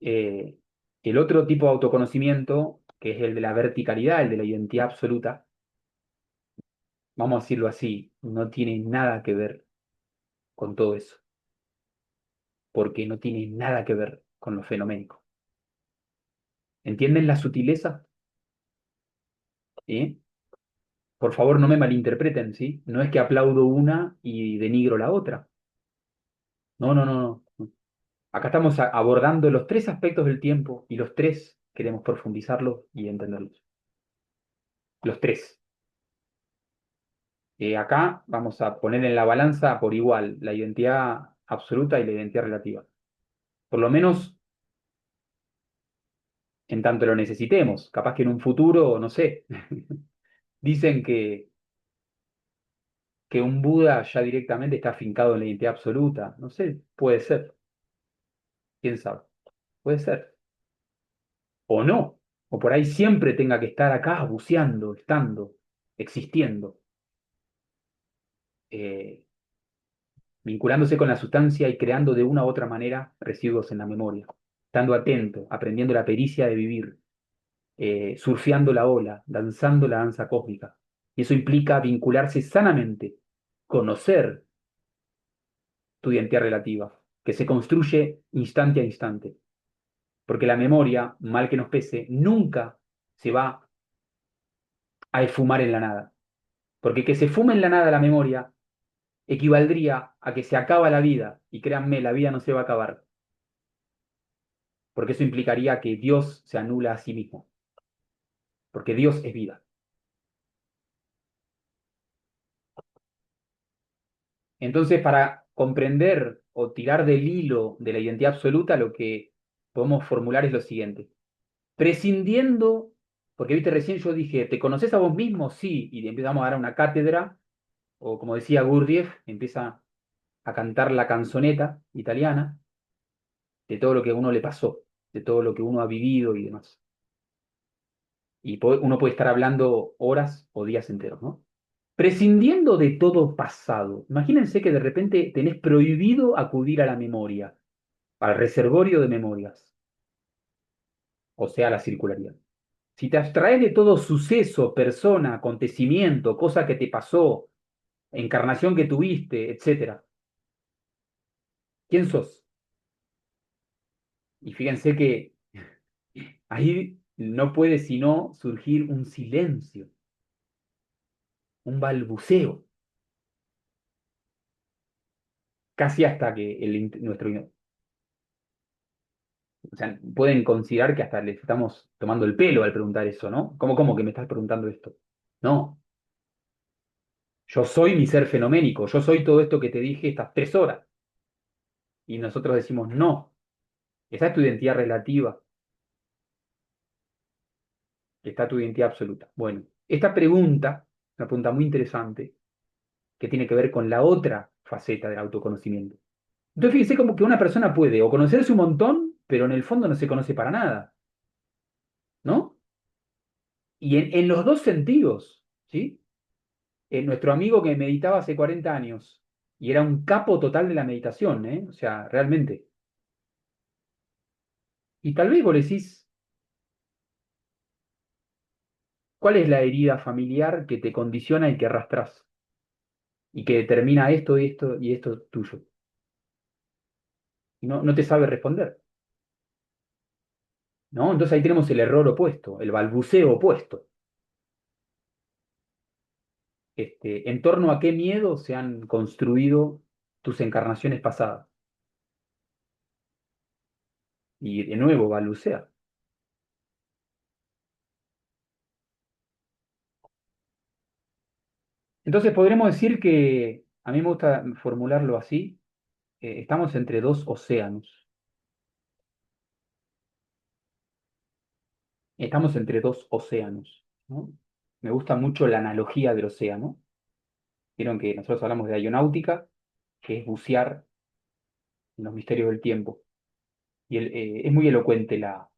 Eh, el otro tipo de autoconocimiento, que es el de la verticalidad, el de la identidad absoluta, vamos a decirlo así, no tiene nada que ver con todo eso, porque no tiene nada que ver con lo fenoménico. ¿Entienden la sutileza? ¿Sí? Por favor, no me malinterpreten, ¿sí? No es que aplaudo una y denigro la otra. No, no, no, no. Acá estamos abordando los tres aspectos del tiempo y los tres queremos profundizarlos y entenderlos. Los tres. Acá vamos a poner en la balanza por igual la identidad absoluta y la identidad relativa. Por lo menos en tanto lo necesitemos. Capaz que en un futuro, no sé, dicen que un Buda ya directamente está afincado en la identidad absoluta. No sé, puede ser, quién sabe. Puede ser. O no. O por ahí siempre tenga que estar acá buceando, estando, existiendo, eh, vinculándose con la sustancia y creando de una u otra manera residuos en la memoria. Estando atento, aprendiendo la pericia de vivir, surfeando la ola, danzando la danza cósmica. Y eso implica vincularse sanamente, conocer tu identidad relativa, que se construye instante a instante. Porque la memoria, mal que nos pese, nunca se va a esfumar en la nada. Porque que se fume en la nada la memoria equivaldría a que se acaba la vida. Y créanme, la vida no se va a acabar. Porque eso implicaría que Dios se anula a sí mismo. Porque Dios es vida. Entonces, para comprender o tirar del hilo de la identidad absoluta, lo que podemos formular es lo siguiente. Prescindiendo, porque viste, recién yo dije, ¿te conoces a vos mismo? Sí, y empezamos a dar una cátedra, o como decía Gurdjieff, empieza a cantar la canzoneta italiana, de todo lo que a uno le pasó, de todo lo que uno ha vivido y demás. Y uno puede estar hablando horas o días enteros, ¿no? Prescindiendo de todo pasado, imagínense que de repente tenés prohibido acudir a la memoria, al reservorio de memorias, o sea, la circularidad. Si te abstraes de todo suceso, persona, acontecimiento, cosa que te pasó, encarnación que tuviste, etcétera, ¿quién sos? Y fíjense que ahí no puede sino surgir un silencio, un balbuceo, casi hasta que o sea, pueden considerar que hasta le estamos tomando el pelo al preguntar eso, ¿no? ¿Cómo que me estás preguntando esto? No, yo soy mi ser fenoménico, yo soy todo esto que te dije estas 3 horas. Y nosotros decimos, no, esa es tu identidad relativa, está tu identidad absoluta. Bueno, esta pregunta, una pregunta muy interesante, que tiene que ver con la otra faceta del autoconocimiento. Entonces, fíjese como que una persona puede o conocerse un montón, pero en el fondo no se conoce para nada, ¿no? Y en los dos sentidos, ¿sí? Nuestro amigo que meditaba hace 40 años y era un capo total de la meditación, ¿eh? O sea, realmente. Y tal vez vos le decís, ¿cuál es la herida familiar que te condiciona y que arrastras? Y que determina esto y esto y esto tuyo. Y no te sabe responder, ¿no? Entonces ahí tenemos el error opuesto, el balbuceo opuesto. ¿En torno a qué miedo se han construido tus encarnaciones pasadas? Y de nuevo balbucea. Entonces podremos decir que, a mí me gusta formularlo así, estamos entre dos océanos. Estamos entre dos océanos, ¿no? Me gusta mucho la analogía del océano. Vieron que nosotros hablamos de aeronáutica, que es bucear en los misterios del tiempo. Y es muy elocuente la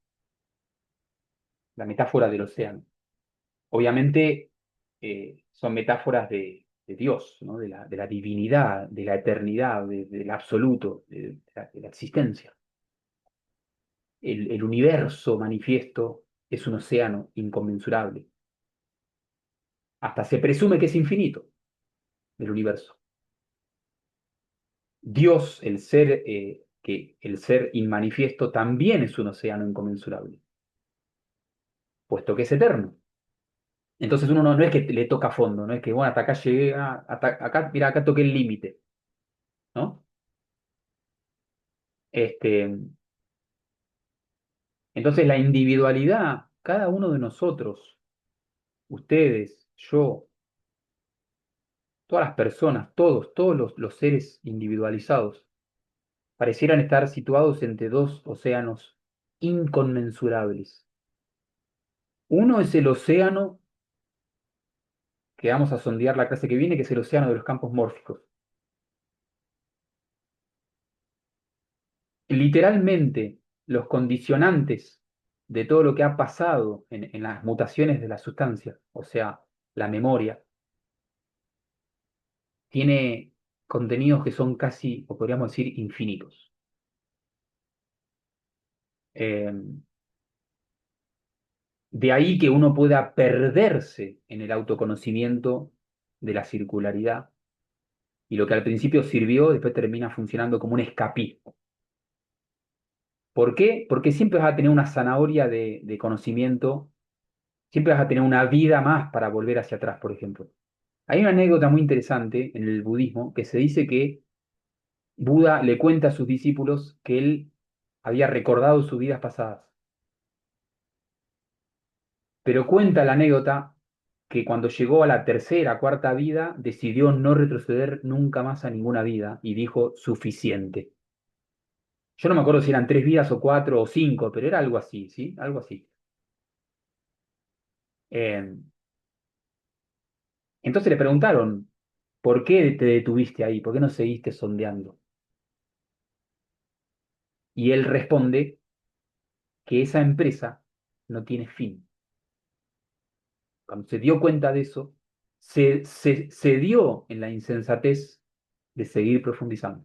metáfora del océano. Obviamente son metáforas de Dios, ¿no? De la divinidad, de la eternidad, del absoluto, de la existencia. El universo manifiesto es un océano inconmensurable. Hasta se presume que es infinito el universo. Dios, el ser inmanifiesto, también es un océano inconmensurable, puesto que es eterno. Entonces uno no es que le toca fondo, no es que, bueno, hasta acá llegué, acá, mira, acá toqué el límite, ¿no? Este, entonces la individualidad, cada uno de nosotros, ustedes, yo, todas las personas, todos los seres individualizados, parecieran estar situados entre dos océanos inconmensurables. Uno es el océano que vamos a sondear la clase que viene, que es el océano de los campos mórficos. Literalmente, los condicionantes de todo lo que ha pasado en las mutaciones de la sustancia, o sea, la memoria, tiene contenidos que son casi, o podríamos decir, infinitos. Eh, de ahí que uno pueda perderse en el autoconocimiento de la circularidad y lo que al principio sirvió, después termina funcionando como un escapismo. ¿Por qué? Porque siempre vas a tener una zanahoria de conocimiento, siempre vas a tener una vida más para volver hacia atrás, por ejemplo. Hay una anécdota muy interesante en el budismo que se dice que Buda le cuenta a sus discípulos que él había recordado sus vidas pasadas, pero cuenta la anécdota que cuando llegó a la tercera, cuarta vida, decidió no retroceder nunca más a ninguna vida y dijo suficiente. Yo no me acuerdo si eran 3 vidas o 4 o 5, pero era algo así, ¿sí? Algo así. Eh, entonces le preguntaron, ¿por qué te detuviste ahí? ¿Por qué no seguiste sondeando? Y él responde que esa empresa no tiene fin. Cuando se dio cuenta de eso, se dio en la insensatez de seguir profundizando.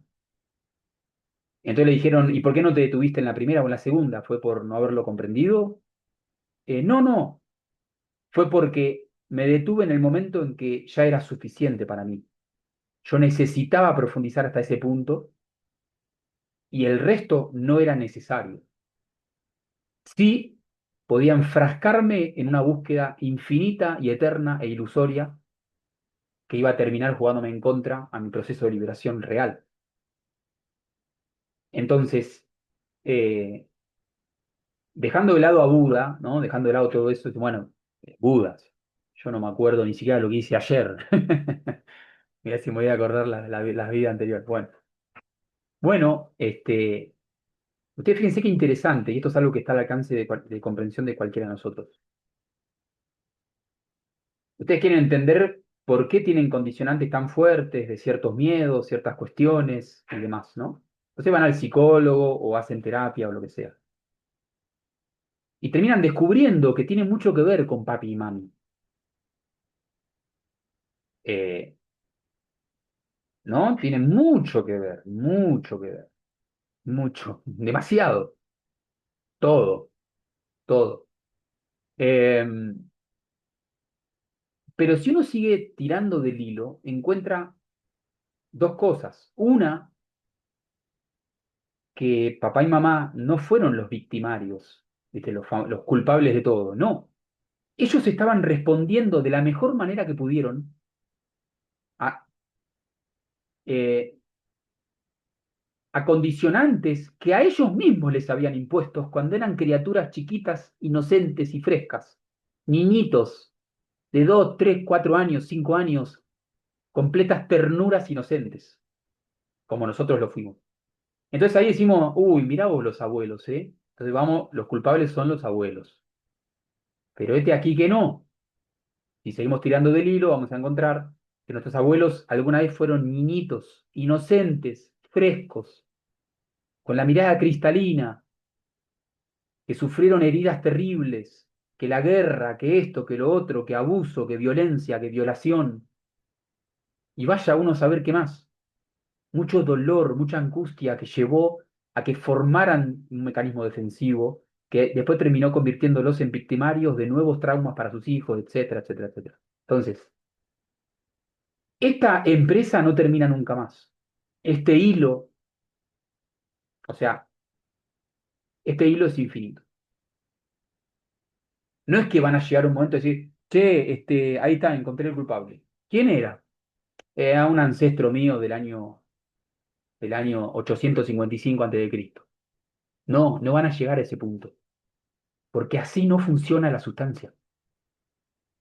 Entonces le dijeron, ¿y por qué no te detuviste en la primera o en la segunda? ¿Fue por no haberlo comprendido? No, no, fue porque me detuve en el momento en que ya era suficiente para mí. Yo necesitaba profundizar hasta ese punto y el resto no era necesario. Sí, podía enfrascarme en una búsqueda infinita y eterna e ilusoria que iba a terminar jugándome en contra a mi proceso de liberación real. Entonces, eh, dejando de lado a Buda, ¿no? Dejando de lado todo eso, bueno, Buda, yo no me acuerdo ni siquiera lo que hice ayer. Mirá si me voy a acordar las vidas anteriores. Bueno, ustedes fíjense qué interesante, y esto es algo que está al alcance de comprensión de cualquiera de nosotros. Ustedes quieren entender por qué tienen condicionantes tan fuertes de ciertos miedos, ciertas cuestiones y demás, ¿no? Entonces van al psicólogo o hacen terapia o lo que sea. Y terminan descubriendo que tiene mucho que ver con papi y mami. Eh, ¿No? Tiene mucho que ver, mucho, demasiado, todo, todo. Eh, pero si uno sigue tirando del hilo, encuentra dos cosas. Una, que papá y mamá no fueron los victimarios, ¿viste? Los culpables de todo, no. Ellos estaban respondiendo de la mejor manera que pudieron a, eh, a condicionantes que a ellos mismos les habían impuestos cuando eran criaturas chiquitas, inocentes y frescas, niñitos de 2, 3, 4 años, 5 años, completas ternuras inocentes, como nosotros lo fuimos. Entonces ahí decimos, uy, mirá vos los abuelos, ¿eh? Entonces vamos, los culpables son los abuelos. Pero este aquí que no. Si seguimos tirando del hilo, vamos a encontrar que nuestros abuelos alguna vez fueron niñitos, inocentes, frescos, con la mirada cristalina, que sufrieron heridas terribles, que la guerra, que esto, que lo otro, que abuso, que violencia, que violación. Y vaya uno a saber qué más. Mucho dolor, mucha angustia que llevó a que formaran un mecanismo defensivo que después terminó convirtiéndolos en victimarios de nuevos traumas para sus hijos, etcétera, etcétera, etcétera. Entonces, esta empresa no termina nunca más. Este hilo, o sea, este hilo es infinito. No es que van a llegar un momento y decir, che, ahí está, encontré el culpable. ¿Quién era? Era un ancestro mío del año 855 a.C. No, no van a llegar a ese punto, porque así no funciona la sustancia.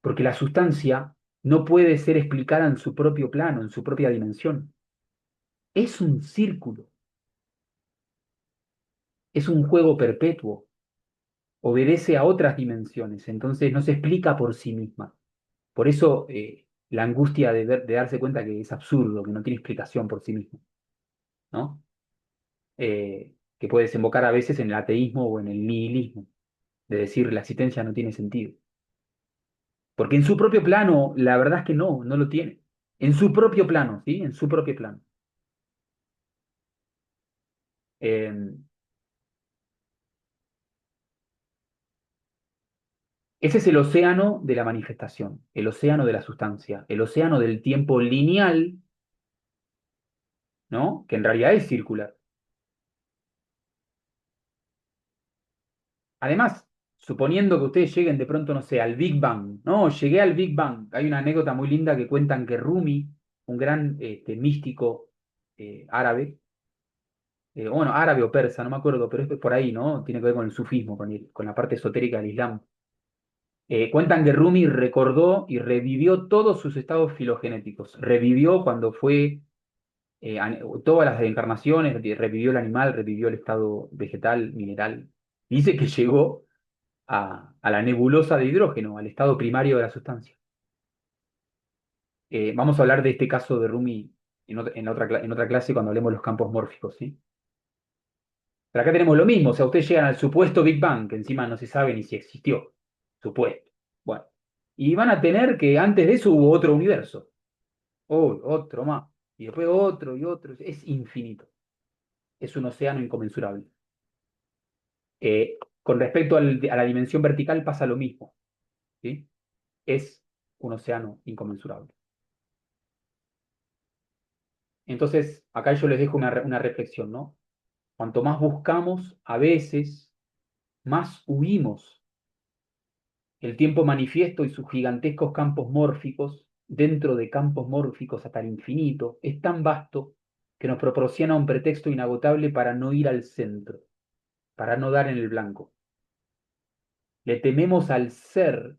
Porque la sustancia no puede ser explicada en su propio plano, en su propia dimensión. Es un círculo, es un juego perpetuo, obedece a otras dimensiones, entonces no se explica por sí misma. Por eso la angustia de darse cuenta que es absurdo, que no tiene explicación por sí mismo, ¿no? Que puede desembocar a veces en el ateísmo o en el nihilismo, de decir la existencia no tiene sentido. Porque en su propio plano, la verdad es que no, no lo tiene. En su propio plano, ¿sí? En su propio plano. Eh, Ese es el océano de la manifestación, el océano de la sustancia, el océano del tiempo lineal, ¿no? Que en realidad es circular. Además, suponiendo que ustedes lleguen de pronto, no sé, al Big Bang, ¿no? Llegué al Big Bang. Hay una anécdota muy linda que cuentan que Rumi, un gran místico árabe, bueno, árabe o persa, no me acuerdo, pero es por ahí, ¿no? Tiene que ver con el sufismo, con la parte esotérica del Islam. Cuentan que Rumi recordó y revivió todos sus estados filogenéticos. Revivió cuando fue todas las reencarnaciones, revivió el animal, revivió el estado vegetal, mineral. Dice que llegó a la nebulosa de hidrógeno, al estado primario de la sustancia. Vamos a hablar de este caso de Rumi en otra clase cuando hablemos de los campos mórficos, ¿sí? Pero acá tenemos lo mismo, o sea, ustedes llegan al supuesto Big Bang, que encima no se sabe ni si existió. Supuesto. Bueno. Y van a tener que antes de eso hubo otro universo. Oh, otro más. Y después otro y otro. Es infinito. Es un océano inconmensurable. Con respecto a la dimensión vertical pasa lo mismo. ¿Sí? Es un océano inconmensurable. Entonces, acá yo les dejo una reflexión, ¿no? Cuanto más buscamos, a veces, más huimos. El tiempo manifiesto y sus gigantescos campos mórficos, dentro de campos mórficos hasta el infinito, es tan vasto que nos proporciona un pretexto inagotable para no ir al centro, para no dar en el blanco. Le tememos al ser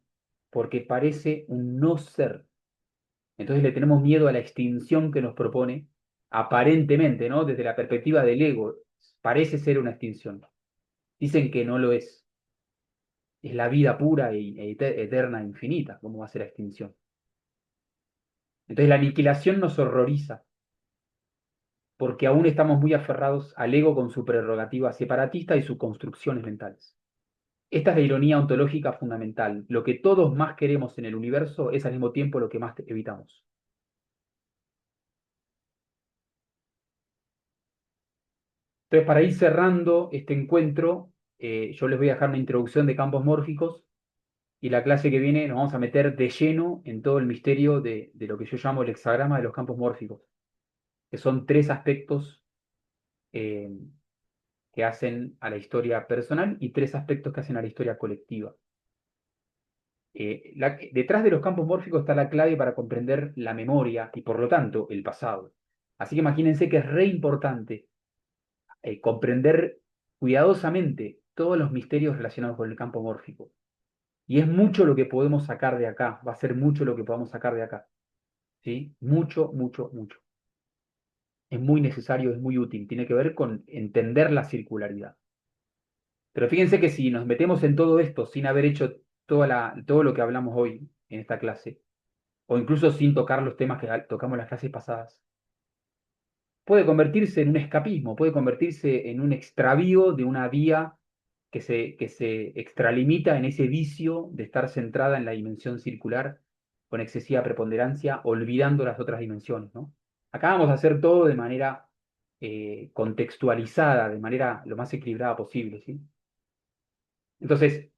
porque parece un no ser. Entonces le tenemos miedo a la extinción que nos propone, aparentemente, ¿no? Desde la perspectiva del ego, parece ser una extinción. Dicen que no lo es. Es la vida pura e eterna, infinita. ¿Cómo va a ser la extinción? Entonces la aniquilación nos horroriza, porque aún estamos muy aferrados al ego con su prerrogativa separatista y sus construcciones mentales. Esta es la ironía ontológica fundamental. Lo que todos más queremos en el universo es al mismo tiempo lo que más evitamos. Entonces, para ir cerrando este encuentro, yo les voy a dejar una introducción de campos mórficos y la clase que viene nos vamos a meter de lleno en todo el misterio de lo que yo llamo el hexagrama de los campos mórficos, que son tres aspectos eh, que hacen a la historia personal y tres aspectos que hacen a la historia colectiva. Detrás de los campos mórficos está la clave para comprender la memoria y por lo tanto el pasado. Así que imagínense que es re importante comprender cuidadosamente todos los misterios relacionados con el campo mórfico. Y es mucho lo que podemos sacar de acá, va a ser mucho lo que podamos sacar de acá. ¿Sí? Mucho, mucho, mucho. Es muy necesario, es muy útil, tiene que ver con entender la circularidad. Pero fíjense que si nos metemos en todo esto sin haber hecho todo lo que hablamos hoy en esta clase, o incluso sin tocar los temas que tocamos en las clases pasadas, puede convertirse en un escapismo, puede convertirse en un extravío de una vía que se extralimita en ese vicio de estar centrada en la dimensión circular con excesiva preponderancia, olvidando las otras dimensiones, ¿no? Acá vamos a hacer todo de manera contextualizada, de manera lo más equilibrada posible, ¿sí? Entonces,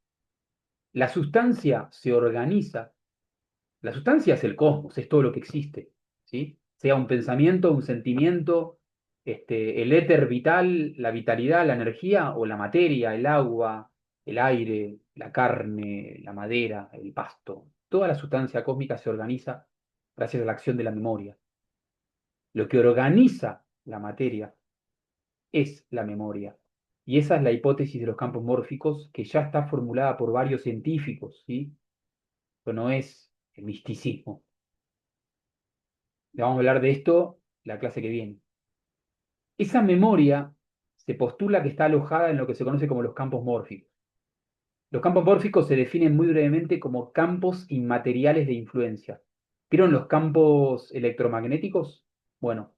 la sustancia se organiza. La sustancia es el cosmos, es todo lo que existe, ¿sí? Sea un pensamiento, un sentimiento, el éter vital, la vitalidad, la energía o la materia, el agua, el aire, la carne, la madera, el pasto. Toda la sustancia cósmica se organiza gracias a la acción de la memoria. Lo que organiza la materia es la memoria. Y esa es la hipótesis de los campos mórficos que ya está formulada por varios científicos, ¿sí? Pero no es el misticismo. Vamos a hablar de esto la clase que viene. Esa memoria se postula que está alojada en lo que se conoce como los campos mórficos. Los campos mórficos se definen muy brevemente como campos inmateriales de influencia. ¿Vieron los campos electromagnéticos? Bueno,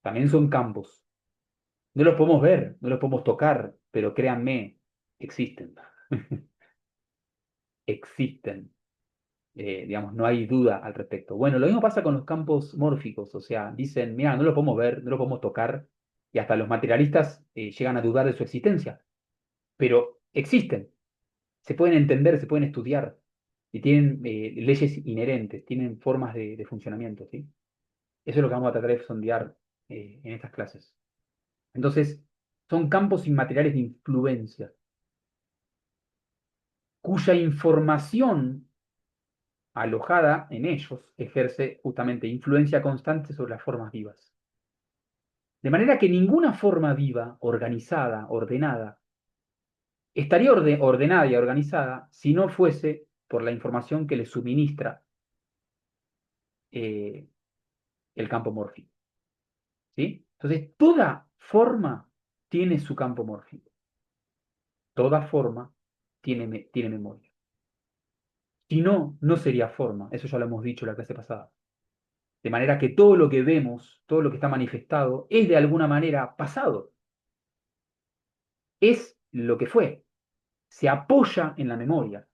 también son campos. No los podemos ver, no los podemos tocar, pero créanme, existen. Existen. Digamos, no hay duda al respecto. Bueno, lo mismo pasa con los campos mórficos, o sea, dicen, mira, no lo podemos ver, no lo podemos tocar, y hasta los materialistas llegan a dudar de su existencia, pero existen, se pueden entender, se pueden estudiar, y tienen leyes inherentes, tienen formas de funcionamiento, ¿sí? Eso es lo que vamos a tratar de sondear en estas clases. Entonces, son campos inmateriales de influencia, cuya información alojada en ellos ejerce justamente influencia constante sobre las formas vivas. De manera que ninguna forma viva, organizada, ordenada, estaría ordenada y organizada si no fuese por la información que le suministra eh, el campo mórfico. ¿Sí? Entonces, toda forma tiene su campo mórfico. Toda forma tiene memoria. Si no, no sería forma. Eso ya lo hemos dicho la clase pasada. De manera que todo lo que vemos, todo lo que está manifestado, es de alguna manera pasado. es lo que fue, se apoya en la memoria.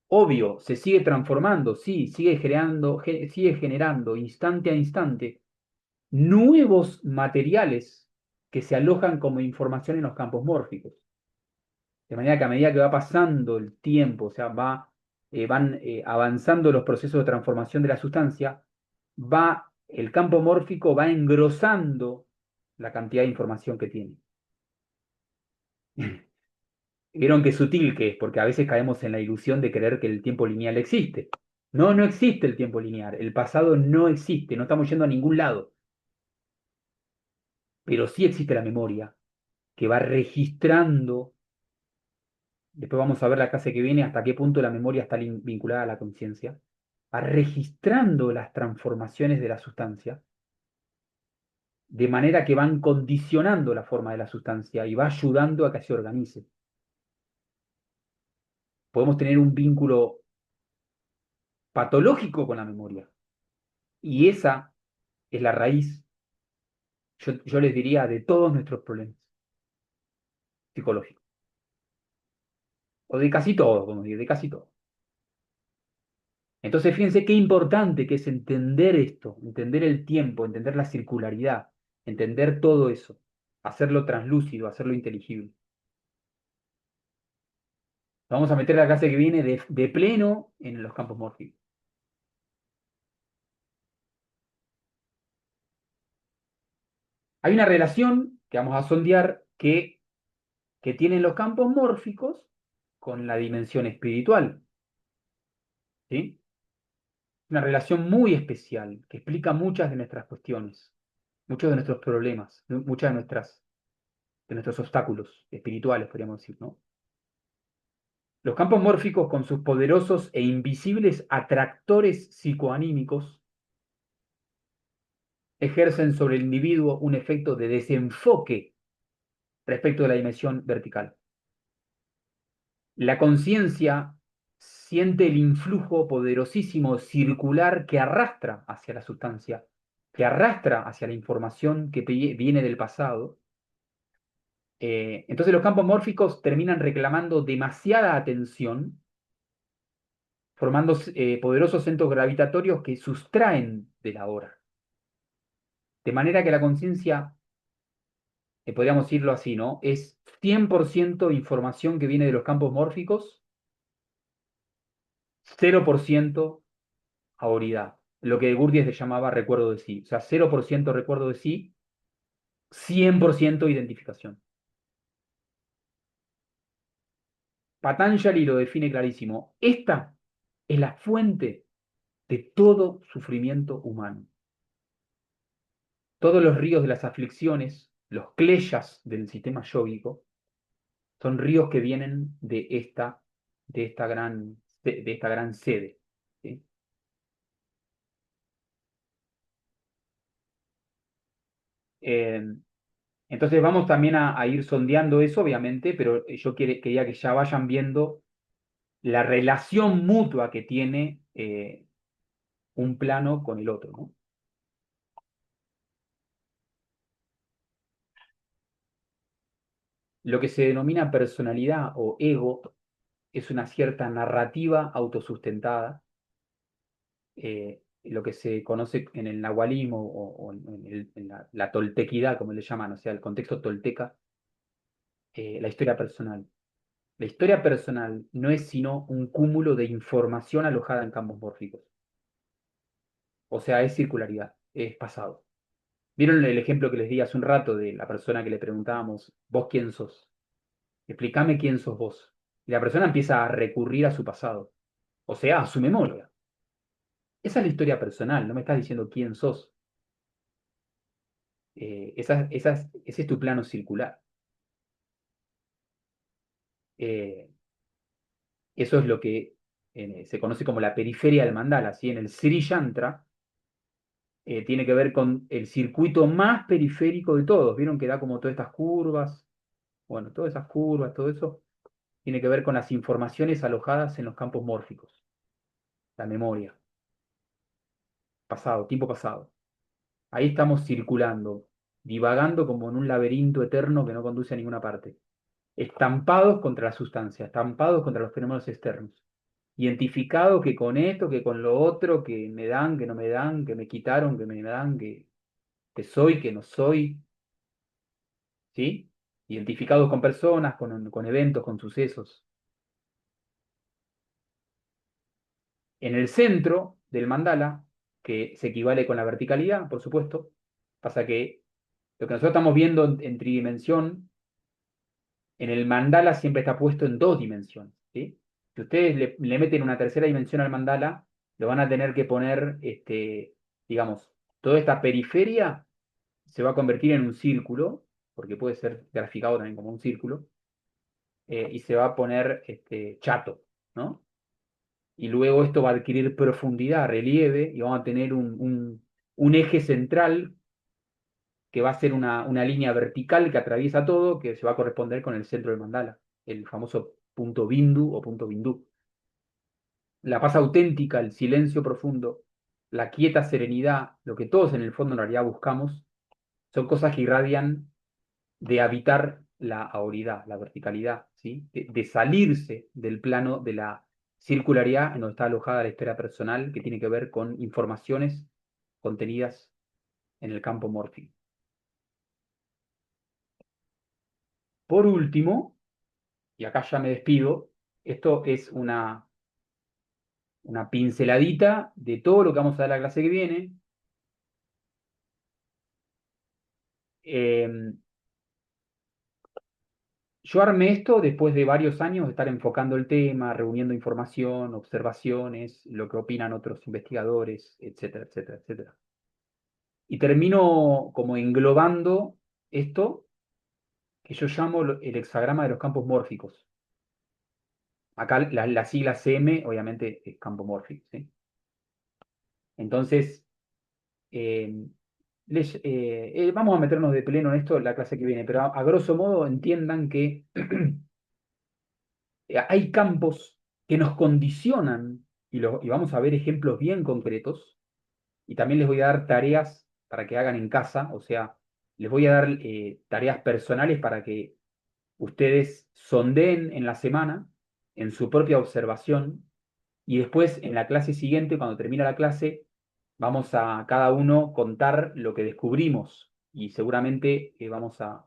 Obvio, se sigue transformando, sí, sigue generando instante a instante nuevos materiales que se alojan como información en los campos mórficos. De manera que a medida que va pasando el tiempo, o sea, van avanzando los procesos de transformación de la sustancia, el campo mórfico va engrosando la cantidad de información que tiene. Vieron qué sutil que es, porque a veces caemos en la ilusión de creer que el tiempo lineal existe. No, no existe el tiempo lineal. El pasado no existe, no estamos yendo a ningún lado. Pero sí existe la memoria, que va registrando. Después vamos a ver la clase que viene hasta qué punto la memoria está vinculada a la conciencia. Va registrando las transformaciones de la sustancia, de manera que van condicionando la forma de la sustancia y va ayudando a que se organice. Podemos tener un vínculo patológico con la memoria. Y esa es la raíz, yo les diría, de todos nuestros problemas psicológicos. O de casi todos, como digo, de casi todos. Entonces, fíjense qué importante que es entender esto, entender el tiempo, entender la circularidad, entender todo eso, hacerlo translúcido, hacerlo inteligible. Vamos a meter la clase que viene de pleno en los campos mórficos. Hay una relación que vamos a sondear que tienen los campos mórficos con la dimensión espiritual, ¿sí? Una relación muy especial que explica muchas de nuestras cuestiones, muchos de nuestros problemas, muchas de nuestros obstáculos espirituales, podríamos decir, ¿no? Los campos mórficos, con sus poderosos e invisibles atractores psicoanímicos, ejercen sobre el individuo un efecto de desenfoque respecto de la dimensión vertical. La conciencia siente el influjo poderosísimo circular que arrastra hacia la sustancia, que arrastra hacia la información que viene del pasado. Entonces los campos mórficos terminan reclamando demasiada atención, formando poderosos centros gravitatorios que sustraen de la hora. De manera que la conciencia, podríamos decirlo así, ¿no? Es 100% información que viene de los campos mórficos, 0% ahoridad. Lo que Gurdjieff le llamaba recuerdo de sí. O sea, 0% recuerdo de sí, 100% identificación. Patanjali lo define clarísimo. Esta es la fuente de todo sufrimiento humano. Todos los ríos de las aflicciones, los kleyas del sistema yógico, son ríos que vienen de esta gran sede. ¿Sí? Eh, entonces vamos también a ir sondeando eso, obviamente, pero yo quería que ya vayan viendo la relación mutua que tiene un plano con el otro, ¿no? Lo que se denomina personalidad o ego es una cierta narrativa autosustentada, lo que se conoce en el nahualismo o en la toltequidad, como le llaman, o sea, el contexto tolteca, la historia personal. La historia personal no es sino un cúmulo de información alojada en campos mórficos. O sea, es circularidad, es pasado. ¿Vieron el ejemplo que les di hace un rato de la persona que le preguntábamos, vos quién sos? Explícame quién sos vos. Y la persona empieza a recurrir a su pasado, o sea, a su memoria. Esa es la historia personal, no me estás diciendo quién sos. Ese es tu plano circular. Eh, Eso es lo que se conoce como la periferia del mandala. ¿Sí? En el Sri Yantra tiene que ver con el circuito más periférico de todos. ¿Vieron que da como todas estas curvas? Bueno, todas esas curvas, todo eso tiene que ver con las informaciones alojadas en los campos mórficos. La memoria, pasado, tiempo pasado. Ahí estamos circulando, divagando como en un laberinto eterno que no conduce a ninguna parte. estampados contra la sustancia, estampados contra los fenómenos externos, identificados que con esto, que con lo otro, que me dan, que no me dan, que me quitaron, que me dan, que soy, que no soy, ¿sí? Identificados con personas, con eventos, con sucesos. En el centro del mandala, que se equivale con la verticalidad, por supuesto, pasa que lo que nosotros estamos viendo en tridimensión, en el mandala siempre está puesto en dos dimensiones, ¿sí? Si ustedes le meten una tercera dimensión al mandala, lo van a tener que poner, digamos, toda esta periferia se va a convertir en un círculo, porque puede ser graficado también como un círculo, y se va a poner chato, ¿no? Y luego esto va a adquirir profundidad, relieve, y vamos a tener un eje central que va a ser una línea vertical que atraviesa todo, que se va a corresponder con el centro del mandala, el famoso punto bindu o punto bindú. La paz auténtica, el silencio profundo, la quieta serenidad, lo que todos en el fondo en realidad buscamos, son cosas que irradian de habitar la auridad, la verticalidad, ¿sí? De salirse del plano de la circularidad en donde está alojada la esfera personal, que tiene que ver con informaciones contenidas en el campo mórfico. Por último, y acá ya me despido, esto es una pinceladita de todo lo que vamos a dar la clase que viene. Eh, yo armé esto después de varios años de estar enfocando el tema, reuniendo información, observaciones, lo que opinan otros investigadores, etcétera, etcétera, etcétera. Y termino como englobando esto que yo llamo el hexagrama de los campos mórficos. Acá la sigla CM, obviamente, es campo mórfico, ¿sí? Entonces, eh, vamos a meternos de pleno en esto la clase que viene, pero a grosso modo entiendan que hay campos que nos condicionan, y vamos a ver ejemplos bien concretos, y también les voy a dar tareas para que hagan en casa, o sea, les voy a dar tareas personales para que ustedes sondeen en la semana, en su propia observación, y después en la clase siguiente, cuando termina la clase, vamos a cada uno contar lo que descubrimos, y seguramente vamos a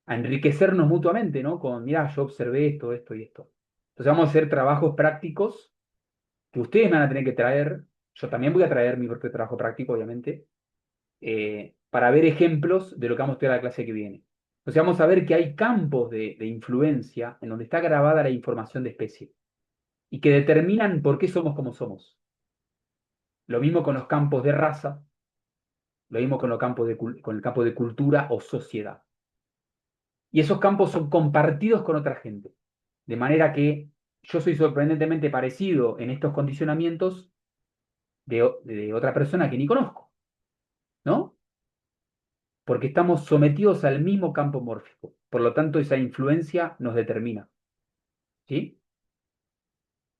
enriquecernos mutuamente, ¿no? Con, mirá, yo observé esto, esto y esto. Entonces vamos a hacer trabajos prácticos que ustedes me van a tener que traer. Yo también voy a traer mi propio trabajo práctico, obviamente, para ver ejemplos de lo que vamos a estudiar la clase que viene. Entonces vamos a ver que hay campos de influencia en donde está grabada la información de especie y que determinan por qué somos como somos. Lo mismo con los campos de raza, lo mismo con, los campos con el campo de cultura o sociedad. Y esos campos son compartidos con otra gente. De manera que yo soy sorprendentemente parecido en estos condicionamientos de otra persona que ni conozco, ¿no? Porque estamos sometidos al mismo campo mórfico. Por lo tanto, esa influencia nos determina, ¿sí?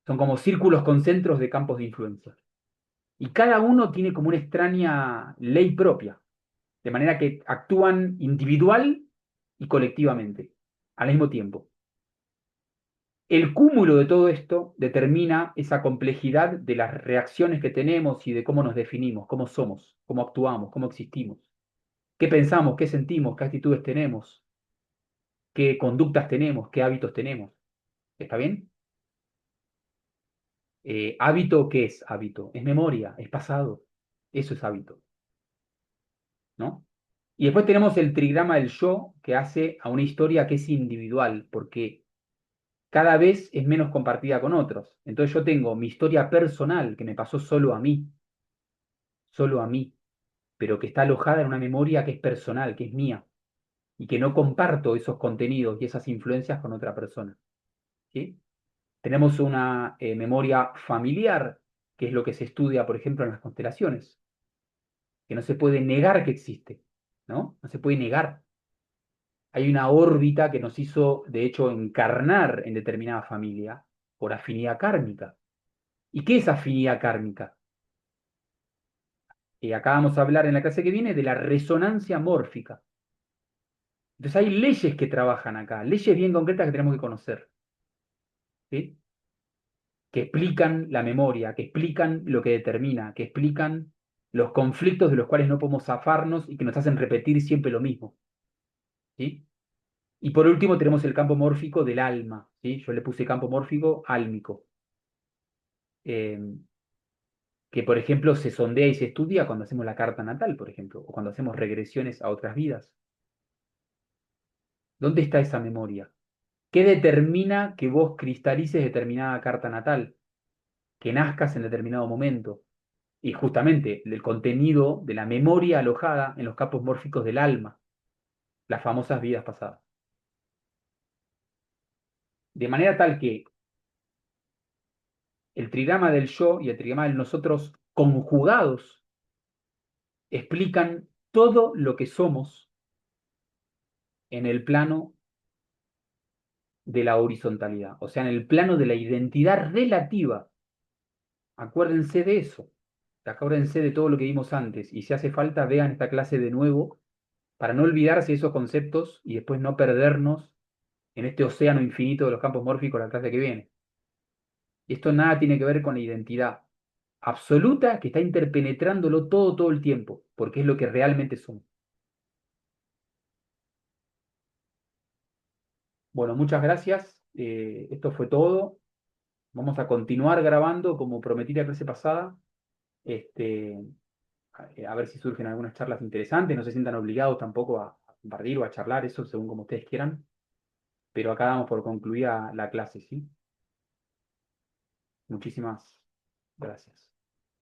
Son como círculos concentros de campos de influencia. Y cada uno tiene como una extraña ley propia, de manera que actúan individual y colectivamente, al mismo tiempo. El cúmulo de todo esto determina esa complejidad de las reacciones que tenemos y de cómo nos definimos, cómo somos, cómo actuamos, cómo existimos, qué pensamos, qué sentimos, qué actitudes tenemos, qué conductas tenemos, qué hábitos tenemos. ¿Está bien? ¿Hábito qué es hábito? Es memoria, es pasado. Eso es hábito, ¿no? Y después tenemos el trigrama del yo que hace a una historia que es individual, porque cada vez es menos compartida con otros. Entonces yo tengo mi historia personal que me pasó solo a mí, pero que está alojada en una memoria que es personal, que es mía, y que no comparto esos contenidos y esas influencias con otra persona, ¿sí? Tenemos una memoria familiar, que es lo que se estudia, por ejemplo, en las constelaciones, que no se puede negar que existe, ¿no? No se puede negar. Hay una órbita que nos hizo, de hecho, encarnar en determinada familia por afinidad kármica. ¿Y qué es afinidad kármica? Acá vamos a hablar en la clase que viene de la resonancia mórfica. Entonces hay leyes que trabajan acá, leyes bien concretas que tenemos que conocer, ¿sí? Que explican la memoria, que explican lo que determina, que explican los conflictos de los cuales no podemos zafarnos y que nos hacen repetir siempre lo mismo, ¿sí? Y por último tenemos el campo mórfico del alma, ¿sí? Yo le puse campo mórfico álmico, eh, que por ejemplo se sondea y se estudia cuando hacemos la carta natal, por ejemplo, o cuando hacemos regresiones a otras vidas. ¿Dónde está esa memoria? ¿Qué determina que vos cristalices determinada carta natal? Que nazcas en determinado momento. Y justamente el contenido de la memoria alojada en los campos mórficos del alma, las famosas vidas pasadas. De manera tal que el trigrama del yo y el trigrama del nosotros conjugados explican todo lo que somos en el plano de la horizontalidad, o sea, en el plano de la identidad relativa. Acuérdense de eso, acuérdense de todo lo que vimos antes y si hace falta vean esta clase de nuevo para no olvidarse de esos conceptos y después no perdernos en este océano infinito de los campos mórficos la clase que viene. Y esto nada tiene que ver con la identidad absoluta que está interpenetrándolo todo el tiempo, porque es lo que realmente somos. Bueno, muchas gracias. Esto fue todo. Vamos a continuar grabando como prometí la clase pasada. Este, a ver si surgen algunas charlas interesantes. No se sientan obligados tampoco a compartir o a charlar, eso según como ustedes quieran. Pero acá damos por concluida la clase, ¿sí? Muchísimas gracias.